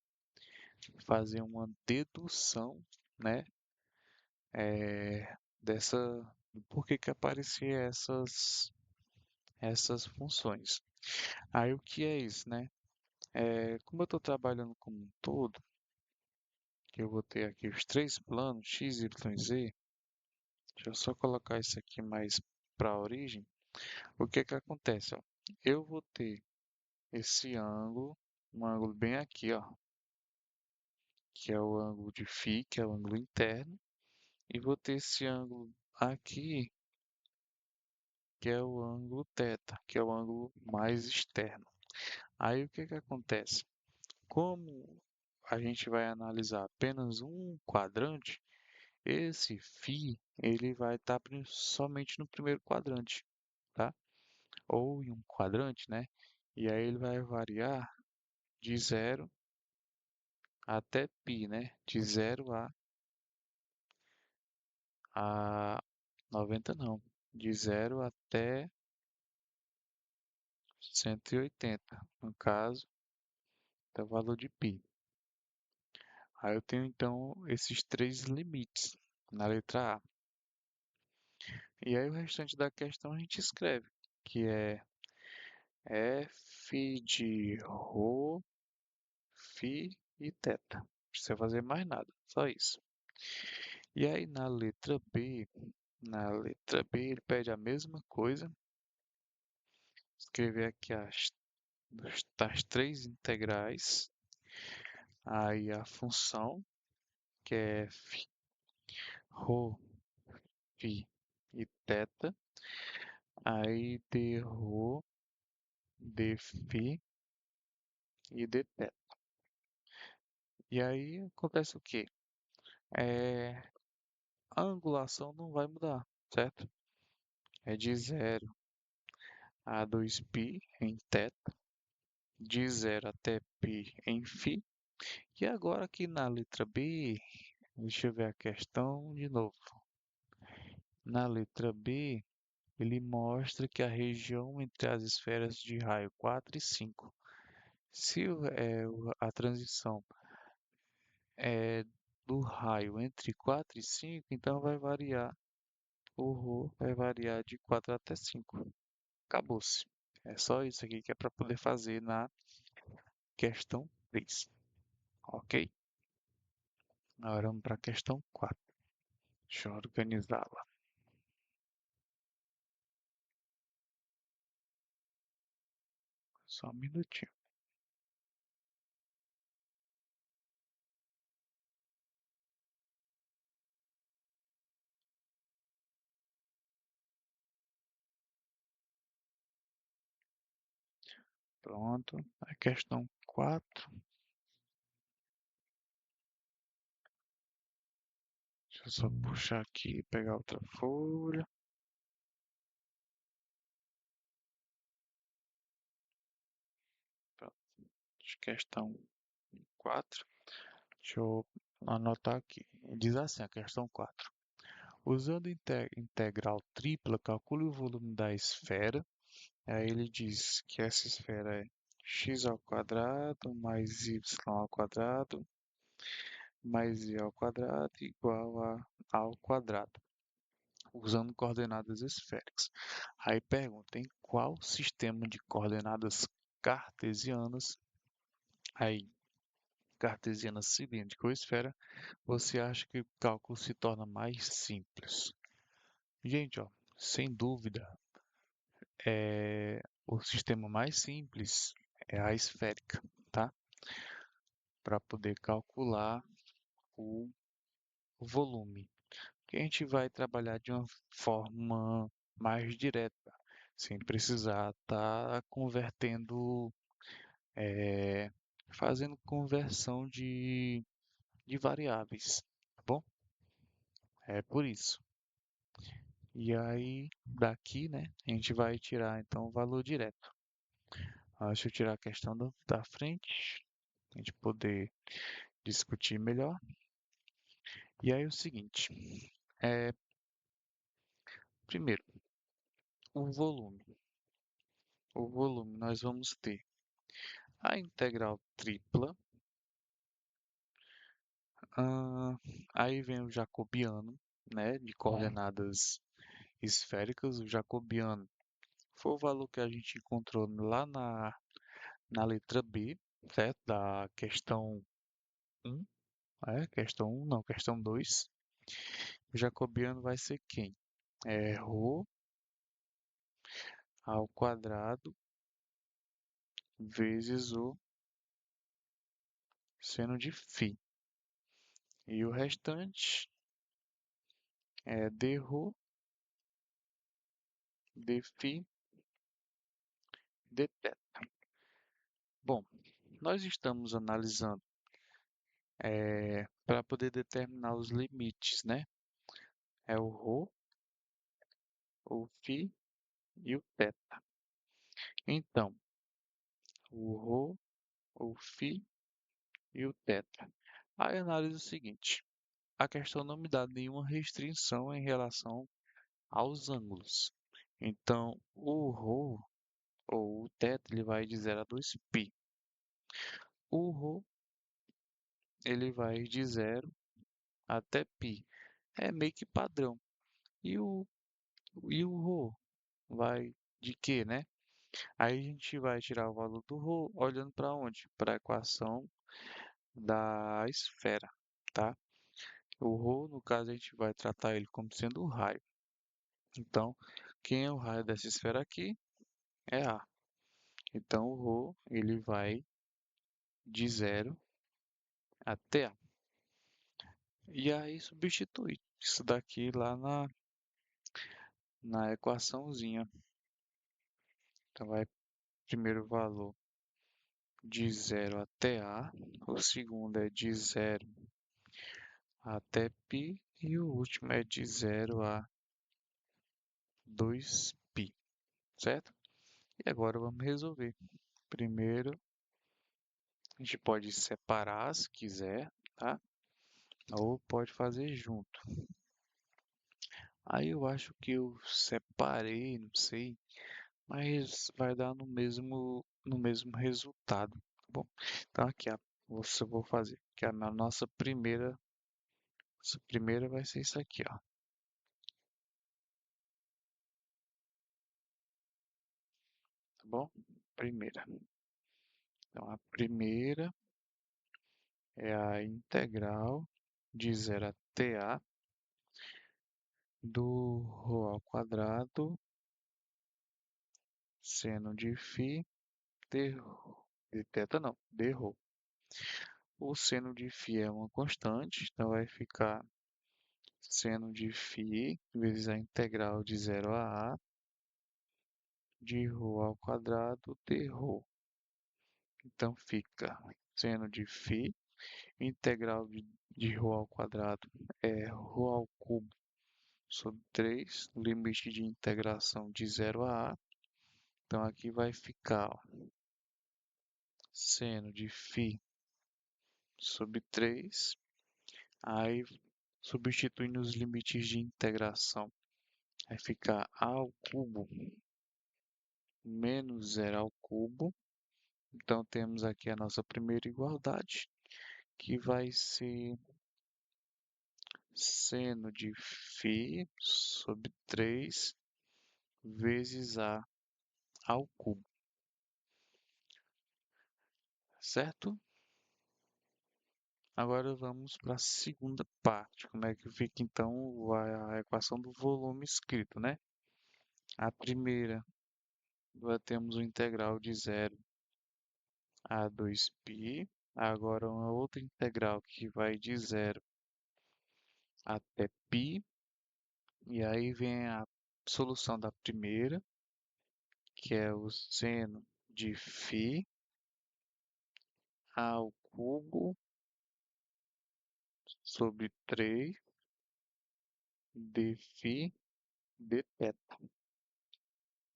fazer uma dedução, né, dessa, do porquê que aparecia essas funções. Aí o que é isso, né? Como eu estou trabalhando como um todo, que eu vou ter aqui os três planos, x, y, z, deixa eu só colocar isso aqui mais para a origem. O que que acontece, ó? Eu vou ter esse ângulo, um ângulo bem aqui, ó, que é o ângulo de φ, que é o ângulo interno, e vou ter esse ângulo aqui, que é o ângulo θ, que é o ângulo mais externo. Aí o que que acontece? Como a gente vai analisar apenas um quadrante, esse φ ele vai estar somente no primeiro quadrante, tá? Ou em um quadrante, né? E aí ele vai variar de 0 até π, né? De 0 a 90 não, de 0 até 180, no caso, é o valor de π. Aí eu tenho então esses três limites na letra A. E aí o restante da questão a gente escreve, que é f de ρ, φ e θ. Não precisa fazer mais nada, só isso. E aí na letra B, Na letra B, ele pede a mesma coisa. Escrever aqui as três integrais. Aí a função, que é f, rho, φ e θ. Aí d rho, d φ e d θ. E aí acontece o quê? É, a angulação não vai mudar, certo? É de 0 a 2π em θ, de 0 até π em φ. E agora aqui na letra B, deixa eu ver a questão de novo. Na letra B, ele mostra que a região entre as esferas de raio 4 e 5, se a transição é do raio entre 4 e 5, então vai variar, o ρ vai variar de 4 até 5. Acabou-se. É só isso aqui que é para poder fazer na questão 3. Ok? Agora vamos para a questão 4. Deixa eu organizá-la. Só um minutinho. Pronto. A questão 4. Deixa eu só puxar aqui e pegar outra folha. Pronto. Questão 4. Deixa eu anotar aqui. Diz assim a questão 4. Usando integral tripla, calcule o volume da esfera. Aí ele diz que essa esfera é x ao quadrado mais y ao quadrado mais z ao quadrado igual ao quadrado, usando coordenadas esféricas. Aí pergunta, em qual sistema de coordenadas cartesianas, aí cartesiana cilíndrica ou esfera, você acha que o cálculo se torna mais simples? Gente, ó, sem dúvida, o sistema mais simples é a esférica, tá? Para poder calcular o volume, que a gente vai trabalhar de uma forma mais direta, sem precisar estar convertendo, eh, fazendo conversão de variáveis, tá bom? É por isso. E aí, daqui, né, a gente vai tirar então o valor direto. Deixa eu tirar a questão da frente, a gente poder discutir melhor. E aí, o seguinte, é, primeiro, o volume. O volume nós vamos ter a integral tripla, ah, aí vem o jacobiano, né, de coordenadas esféricas. O jacobiano foi o valor que a gente encontrou lá na letra B, certo? Da questão 1, questão 1, não, questão 2. O jacobiano vai ser quem? É ρ ao quadrado vezes o seno de φ. E o restante é dρ, dφ, dθ. Bom, nós estamos analisando para poder determinar os limites, né? É o ρ, o φ e o θ. Então, o ρ, o φ e o θ. Aí analisa o seguinte: a questão não me dá nenhuma restrição em relação aos ângulos. Então, o ρ ou o θ ele vai de 0 a 2π. O ρ ele vai de 0 até π. É meio que padrão. E o ρ vai de quê, né? Aí a gente vai tirar o valor do ρ olhando para onde? Para a equação da esfera, tá? O ρ, no caso, a gente vai tratar ele como sendo o raio. Então, quem é o raio dessa esfera aqui? É A. Então, o ρ, ele vai de zero até A. E aí, substitui isso daqui lá na equaçãozinha. Então, vai primeiro valor de zero até A, o segundo é de zero até π e o último é de zero a 2π, certo? E agora vamos resolver. Primeiro, a gente pode separar se quiser, tá? Ou pode fazer junto. Aí eu acho que eu separei, não sei, mas vai dar no mesmo resultado, tá bom? Então aqui, eu vou fazer, que a nossa primeira vai ser isso aqui, ó, tá bom? Primeira. Então a primeira é a integral de zero até a do ρ ao quadrado seno de φ de θ não, de ρ. O seno de φ é uma constante, então vai ficar seno de φ vezes a integral de zero a de ρ ao quadrado de ρ. Então fica seno de φ, integral de ρ ao quadrado é ρ ao cubo sobre 3, limite de integração de zero a a. Então aqui vai ficar ó, seno de φ sobre 3. Aí substituindo os limites de integração, vai ficar a ao cubo menos zero ao cubo. Então temos aqui a nossa primeira igualdade, que vai ser seno de φ sobre 3 vezes a ao cubo, certo? Agora vamos para a segunda parte. Como é que fica então a equação do volume escrito, né? A primeira, nós temos o integral de zero a 2π. Agora uma outra integral que vai de zero até π. E aí vem a solução da primeira, que é o seno de φ ao cubo sobre 3 de φ de θ.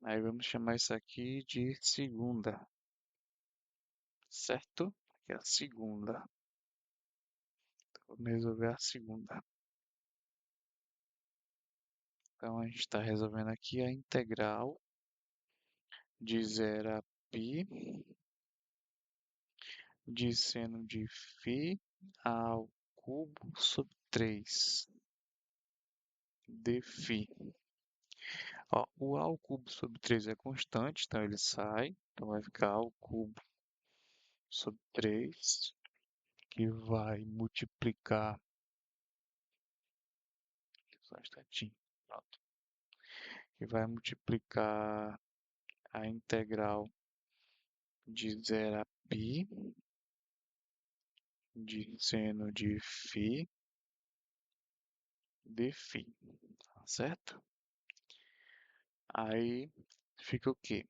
Aí vamos chamar isso aqui de segunda, certo? Que é a segunda. Vamos resolver a segunda. Então a gente está resolvendo aqui a integral de zero a π de seno de φ ao cubo sobre 3 de φ. Ó, o a ao cubo sobre 3 é constante, então ele sai. Então vai ficar a ao cubo sobre 3, que vai multiplicar. Só um instantinho. Pronto. Que vai multiplicar a integral de zero a π de seno de φ de φ, tá certo? Aí fica o quê?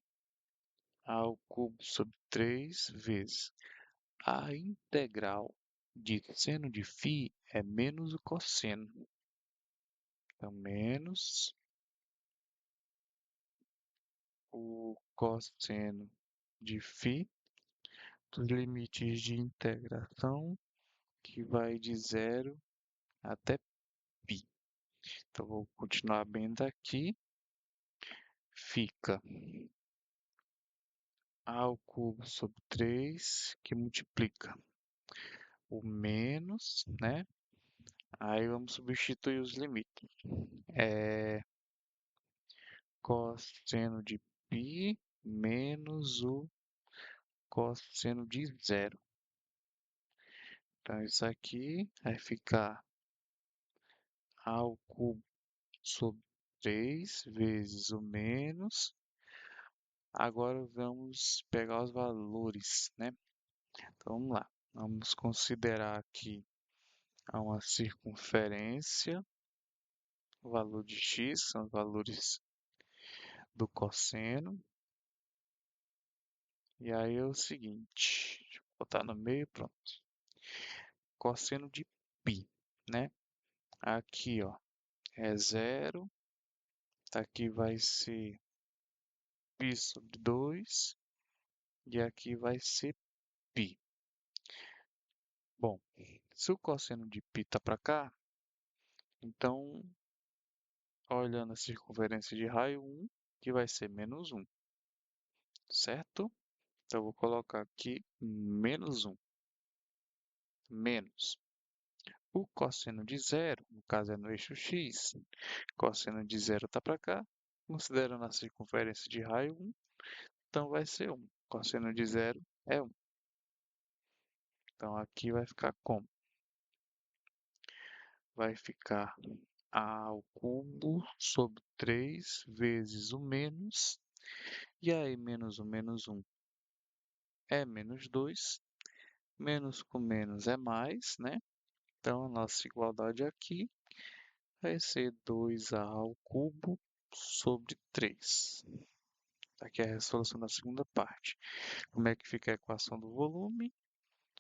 A ao cubo sobre 3 vezes a integral de seno de φ é menos o cosseno. Então, menos o cosseno de φ dos limites de integração que vai de zero até π. Então, vou continuar bem daqui. Fica a ao cubo sobre 3 que multiplica o menos, né? Aí vamos substituir os limites. É cosseno de π menos o cosseno de zero. Então, isso aqui vai ficar a ao cubo sobre 3 vezes o menos. Agora vamos pegar os valores, né? Então vamos lá. Vamos considerar aqui uma circunferência, o valor de x, são os valores do cosseno. E aí é o seguinte, deixa eu botar no meio, pronto. Cosseno de π, né? Aqui, ó, é zero. Aqui vai ser π sobre 2 e aqui vai ser π. Bom, se o cosseno de π está para cá, então, olhando a circunferência de raio 1, que vai ser menos 1, certo? Então, eu vou colocar aqui menos 1, menos. O cosseno de zero, no caso é no eixo x, cosseno de zero está para cá, considerando a circunferência de raio 1, então vai ser 1. Cosseno de zero é 1. Então, aqui vai ficar como? Vai ficar a ao cubo sobre 3 vezes o menos. E aí, menos um é menos 2. Menos com menos é mais, né? Então, a nossa igualdade aqui vai ser 2a ao cubo sobre 3. Aqui é a resolução da segunda parte. Como é que fica a equação do volume?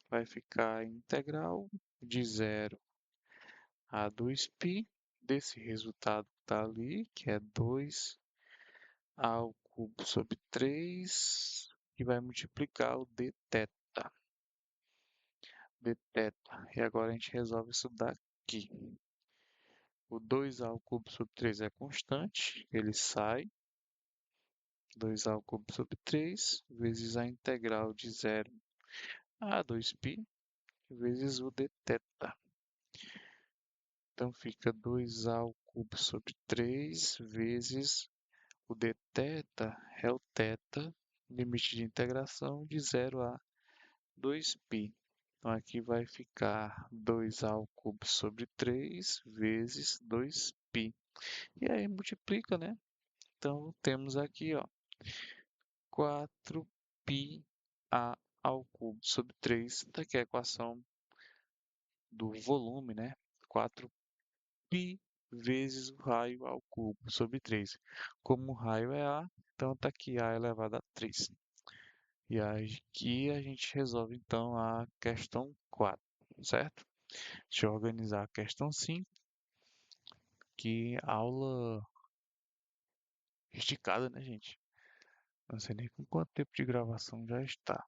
Vai ficar a integral de zero a 2π desse resultado que está ali, que é 2 ao cubo sobre 3, e vai multiplicar o dθ. Dθ. E agora a gente resolve isso daqui. O 2 ao cubo sobre 3 é constante, ele sai. 2 ao cubo sobre 3 vezes a integral de zero a 2π vezes o dθ. Então fica 2 ao cubo sobre 3 vezes o dθ é o θ, limite de integração de zero a 2π. Então aqui vai ficar 2 ao cubo sobre 3 vezes 2π. E aí multiplica, né? Então temos aqui, ó, 4π a ao cubo sobre 3. Daqui é a equação do volume, né? 4π vezes o raio ao cubo sobre 3. Como o raio é A, então está aqui A elevado a 3. E aqui a gente resolve então a questão 4, certo? Deixa eu organizar a questão 5, que aula esticada, né, gente? Não sei nem com quanto tempo de gravação já está.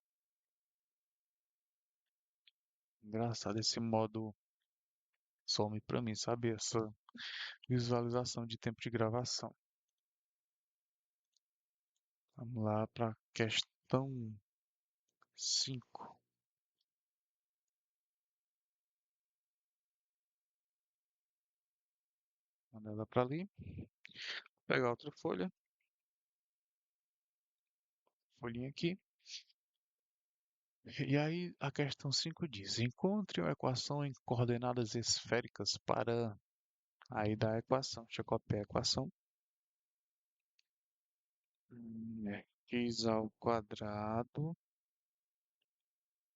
Engraçado, esse modo some pra mim, sabe? Essa visualização de tempo de gravação. Vamos lá para questão 5. Manda ela para ali. Pegar outra folha. Folhinha aqui. E aí a questão 5 diz: encontre uma equação em coordenadas esféricas para. Aí dá a equação. Deixa eu copiar a equação. É x ao quadrado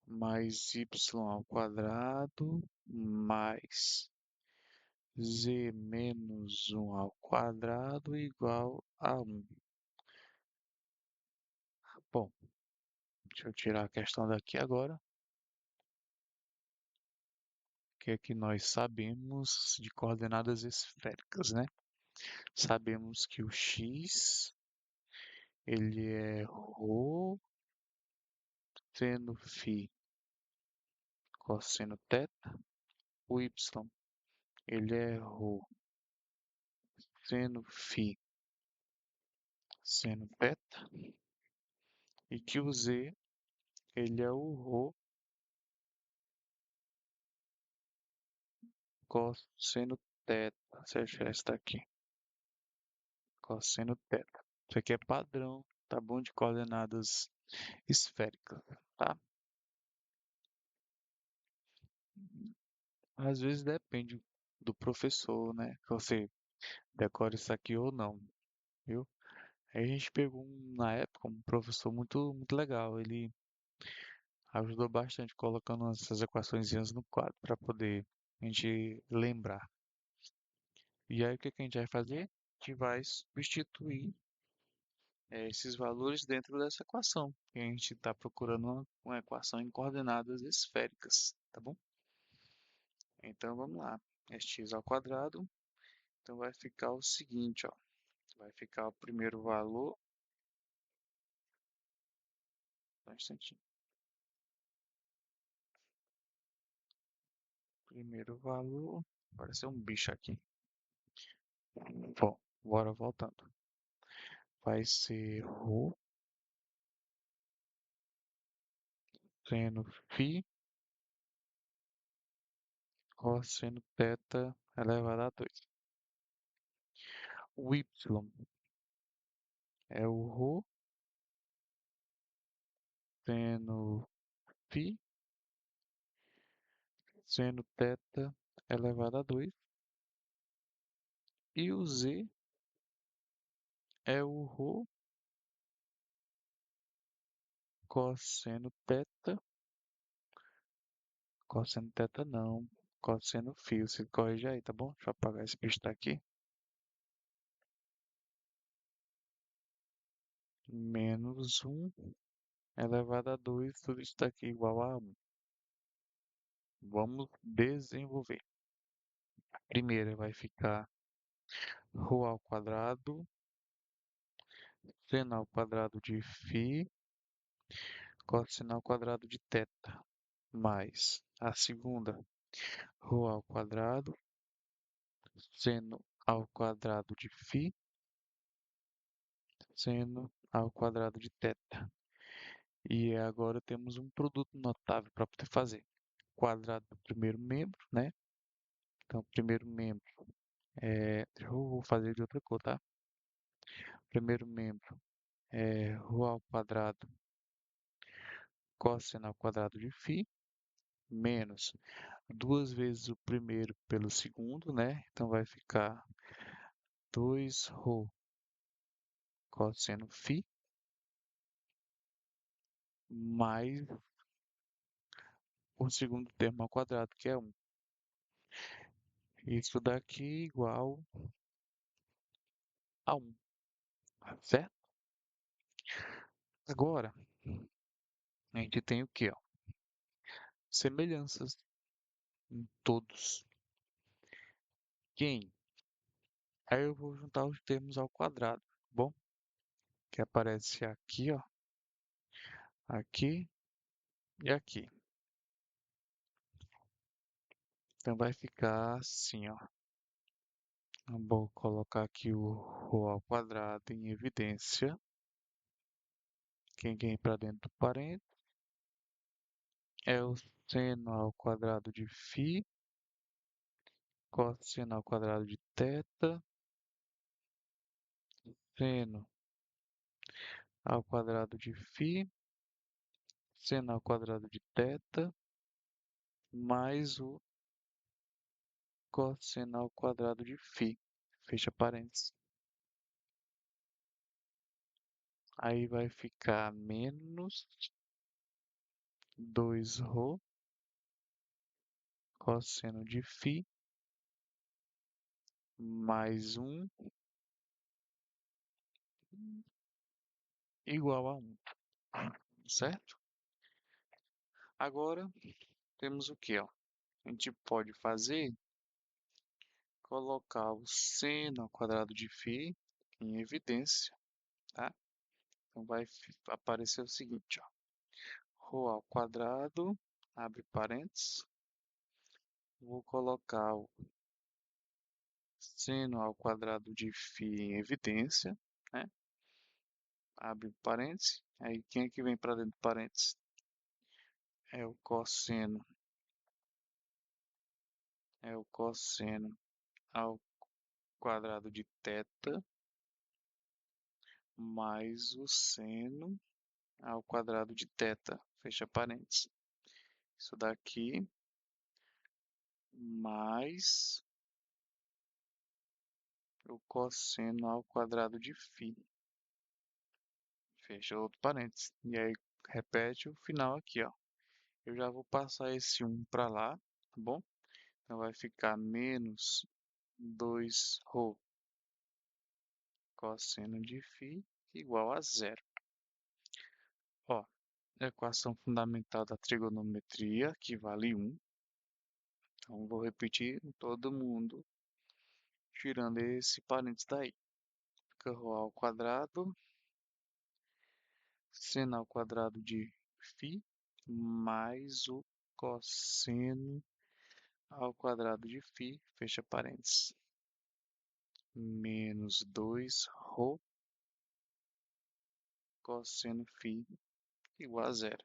mais y ao quadrado mais z menos um ao quadrado igual a um. Bom, deixa eu tirar a questão daqui agora. O que é que nós sabemos de coordenadas esféricas, né? Sabemos que o x ele é ρ seno φ cosseno θ. O y ele é ρ seno φ seno θ. E que o z ele é o ρ cosseno θ. Se eu tirar isso daqui, cosseno θ. Isso aqui é padrão, tá bom? De coordenadas esféricas, tá? Às vezes depende do professor, né? Você Decore isso aqui ou não, viu? Aí a gente pegou na época um professor muito legal. Ele ajudou bastante colocando essas equaçõezinhas no quadro para poder a gente lembrar. E aí o que que a gente vai fazer? A gente vai substituir esses valores dentro dessa equação. E a gente está procurando uma equação em coordenadas esféricas, tá bom? Então vamos lá. X ao quadrado. Então vai ficar o seguinte, ó. Vai ficar o primeiro valor. Só um instantinho. Primeiro valor. Apareceu um bicho aqui. Bom, bora voltando. Vai ser ρ seno φ cosseno θ elevado a 2. O y é o ρ seno φ seno θ elevado a 2. E o z é o ρ cosseno θ. Cosseno θ não. Cosseno φ. Você corrige aí, tá bom? Deixa eu apagar esse bicho daqui. Menos 1 elevado a 2. Tudo isso daqui igual a 1. Vamos desenvolver. A primeira vai ficar ρ ao quadrado seno ao quadrado de φ cosseno ao quadrado de θ mais a segunda ρ ao quadrado seno ao quadrado de φ seno ao quadrado de θ. E agora temos um produto notável para poder fazer. Quadrado do primeiro membro, né? Então, primeiro membro eu vou fazer de outra cor, tá? Primeiro membro é ρ ao quadrado cosseno ao quadrado de φ menos duas vezes o primeiro pelo segundo, né? Então vai ficar 2ρ cosseno φ mais o segundo termo ao quadrado, que é 1. Isso daqui igual a 1, certo? Agora, a gente tem o quê, ó? Semelhanças em todos. Quem? Aí eu vou juntar os termos ao quadrado, tá bom? Que aparece aqui, ó, aqui e aqui. Então vai ficar assim, ó. Vou colocar aqui o ρ ao quadrado em evidência. Quem vem para dentro do parênteses é o seno ao quadrado de φ cosseno ao quadrado de θ seno ao quadrado de φ seno ao quadrado de θ mais o cosseno ao quadrado de φ. Fecha parênteses. Aí vai ficar menos 2ρ cosseno de φ mais 1 igual a 1, certo? Agora temos o que, ó? A gente pode fazer colocar o seno ao quadrado de φ em evidência, tá? Então vai aparecer o seguinte, ó. Rho ao quadrado, abre parênteses. Vou colocar o seno ao quadrado de φ em evidência, né? Abre parênteses. Aí quem é que vem para dentro do parênteses? É o cosseno. É o cosseno ao quadrado de θ mais o seno ao quadrado de θ. Fecha parênteses. Isso daqui mais o cosseno ao quadrado de φ. Fecha outro parênteses. E aí repete o final aqui, ó. Eu já vou passar esse um para lá, tá bom? Então vai ficar menos 2ρ cosseno de φ igual a zero. Ó, equação fundamental da trigonometria, que vale um. Então vou repetir em todo mundo, tirando esse parênteses daí. Fica ρ ao quadrado, seno ao quadrado de φ, mais o cosseno ao quadrado de φ, fecha parênteses, menos 2ρ cosseno φ igual a zero.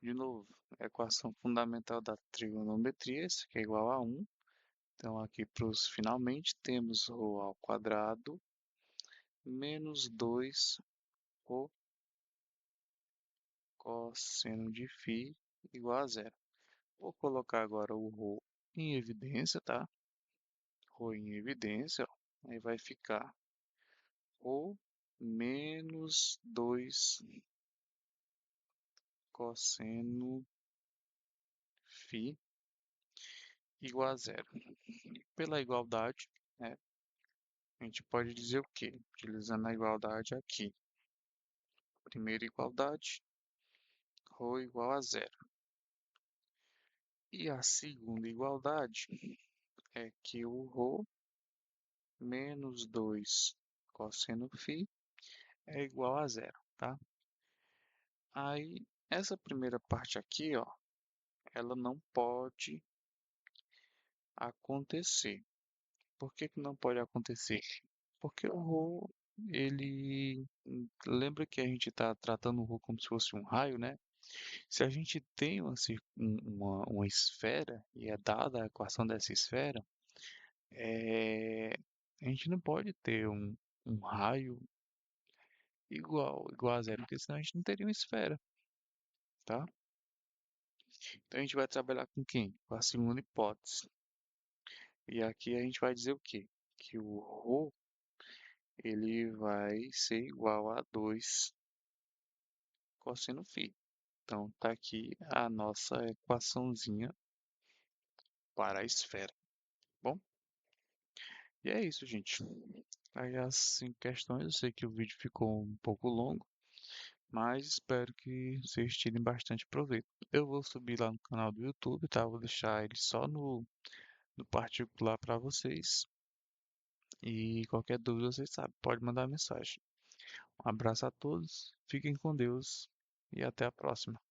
De novo, equação fundamental da trigonometria, isso aqui é igual a um. Então, aqui para os finalmente, temos ρ ao quadrado menos 2ρ cosseno de φ igual a zero. Vou colocar agora o ρ em evidência, tá? Ρ em evidência, ó. Aí vai ficar ρ menos 2 cosseno φ igual a zero. Pela igualdade, né, a gente pode dizer o quê? Utilizando a igualdade aqui. Primeira igualdade, ρ igual a zero. E a segunda igualdade é que o ρ menos 2 cosseno φ é igual a zero, tá? Aí, essa primeira parte aqui, ó, ela não pode acontecer. Por que que não pode acontecer? Porque o Rho, ele lembra que a gente está tratando o Rho como se fosse um raio, né? Se a gente tem uma esfera e é dada a equação dessa esfera, é, a gente não pode ter um raio igual a zero, porque senão a gente não teria uma esfera, tá? Então a gente vai trabalhar com quem? Com a segunda hipótese. E aqui a gente vai dizer o quê? Que o ρ ele vai ser igual a 2 cosseno φ. Então tá aqui a nossa equaçãozinha para a esfera. Bom, e é isso, gente. Aí as 5 questões, eu sei que o vídeo ficou um pouco longo, mas espero que vocês tirem bastante proveito. Eu vou subir lá no canal do YouTube, tá? Vou deixar ele só no particular para vocês. E qualquer dúvida, vocês sabem, pode mandar mensagem. Um abraço a todos, fiquem com Deus e até a próxima.